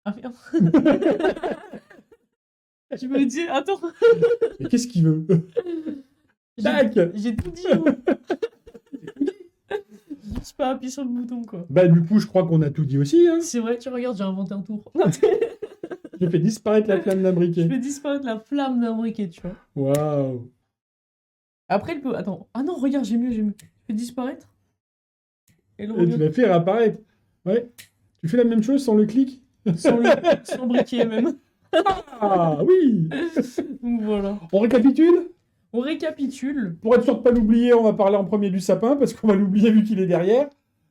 Ah merde. Je me dis, attends, Mais qu'est-ce qu'il veut? Tac. j'ai tout dit. Moi. Juste pas appuyer sur le bouton, quoi. Bah du coup, je crois qu'on a tout dit aussi. Hein. C'est vrai, tu regardes, j'ai inventé un tour. J'ai fait disparaître la flamme d'un Je briquet. fais disparaître la flamme d'un briquet, tu vois. Waouh. Après, elle peut. Attends. Ah non, regarde, j'ai mieux, j'ai mieux. Je fais disparaître. Et le Et tu revient l'as fait réapparaître. Ouais. Tu fais la même chose sans le clic? sans le briquet même. Ah oui. Donc voilà. On récapitule? On récapitule. Pour être sûr de ne pas l'oublier, on va parler en premier du sapin, parce qu'on va l'oublier vu qu'il est derrière.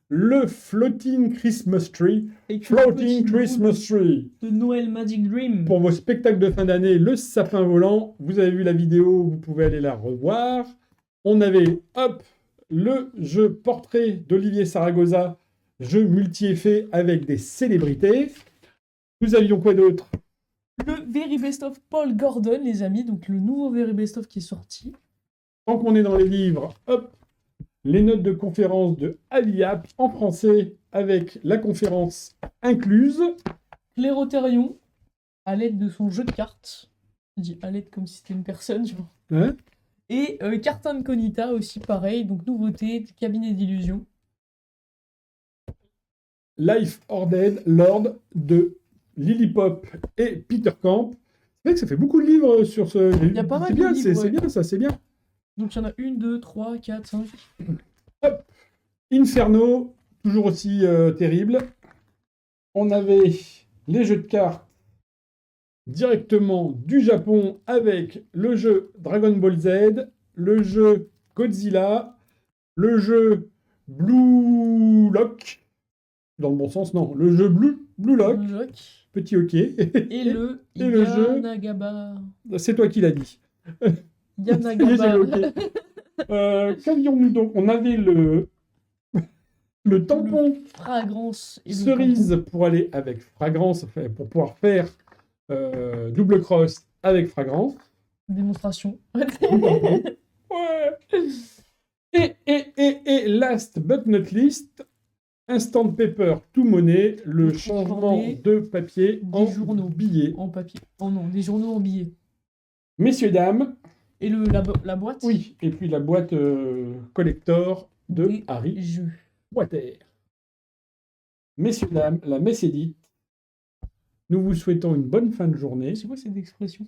Le Floating Christmas Tree. Avec une Floating petite Christmas boule Tree. de Noël Magic Dream. Pour vos spectacles de fin d'année, le sapin volant. Vous avez vu la vidéo, vous pouvez aller la revoir. On avait, hop, le jeu portrait d'Olivier Saragossa, jeu multi-effet avec des célébrités. Nous avions quoi d'autre? Le Very Best of Paul Gordon, les amis. Donc le nouveau Very Best of qui est sorti. Tant qu'on est dans les livres, hop, les notes de conférence de Aliap en français avec la conférence incluse. Clérothérion, à l'aide de son jeu de cartes. Je dis à l'aide comme si c'était une personne, tu vois. Hein? Et Carta Incognita aussi, pareil. Donc nouveauté, cabinet d'illusion. Life or Dead, Lord de Lily Pop et Peter Camp. C'est vrai que ça fait beaucoup de livres sur ce. Il y a pas mal C'est de bien, livres, c'est ouais. bien, ça, c'est bien. Donc il y en a 1, 2, 3, 4, 5. Inferno, toujours aussi terrible. On avait les jeux de cartes directement du Japon avec le jeu Dragon Ball Z, le jeu Godzilla, le jeu Blue Lock. Dans le bon sens, non. Le jeu Blue Lock, petit hockey. Et le Et le jeu- Yanagaba. C'est toi qui l'as dit. Yanagaba. J'ai le hockey. Qu'avions-nous donc? On avait le tampon Fragrance et le cerise pour aller avec fragrance, enfin, pour pouvoir faire double cross avec fragrance. Démonstration. Ouais. Et last but not least, Instant Paper to Money, le changement de papier Des en journaux. billets. En papier. Oh non, des journaux en billets. Messieurs, dames, Et la boîte. oui, et puis la boîte collector de Des Harry jeux. Potter. Messieurs, dames, la messe est dite. Nous vous souhaitons une bonne fin de journée. C'est quoi cette expression?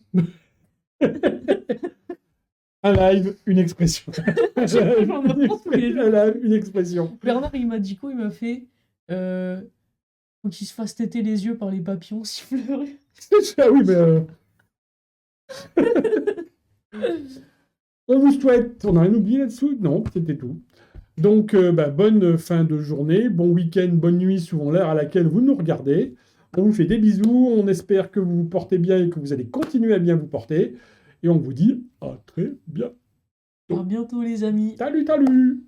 Un live, une expression. Un live, une expression. Bernard, il m'a dit quoi? Il m'a fait. Faut qu'il se fasse téter les yeux par les papillons siffleurs. Ah oui, mais. On vous souhaite. On a rien oublié là-dessous? Non, c'était tout. Donc, bonne fin de journée, bon week-end, bonne nuit, suivant l'heure à laquelle vous nous regardez. On vous fait des bisous, on espère que vous vous portez bien et que vous allez continuer à bien vous porter. Et on vous dit à très bientôt. À bientôt les amis. Salut, salut!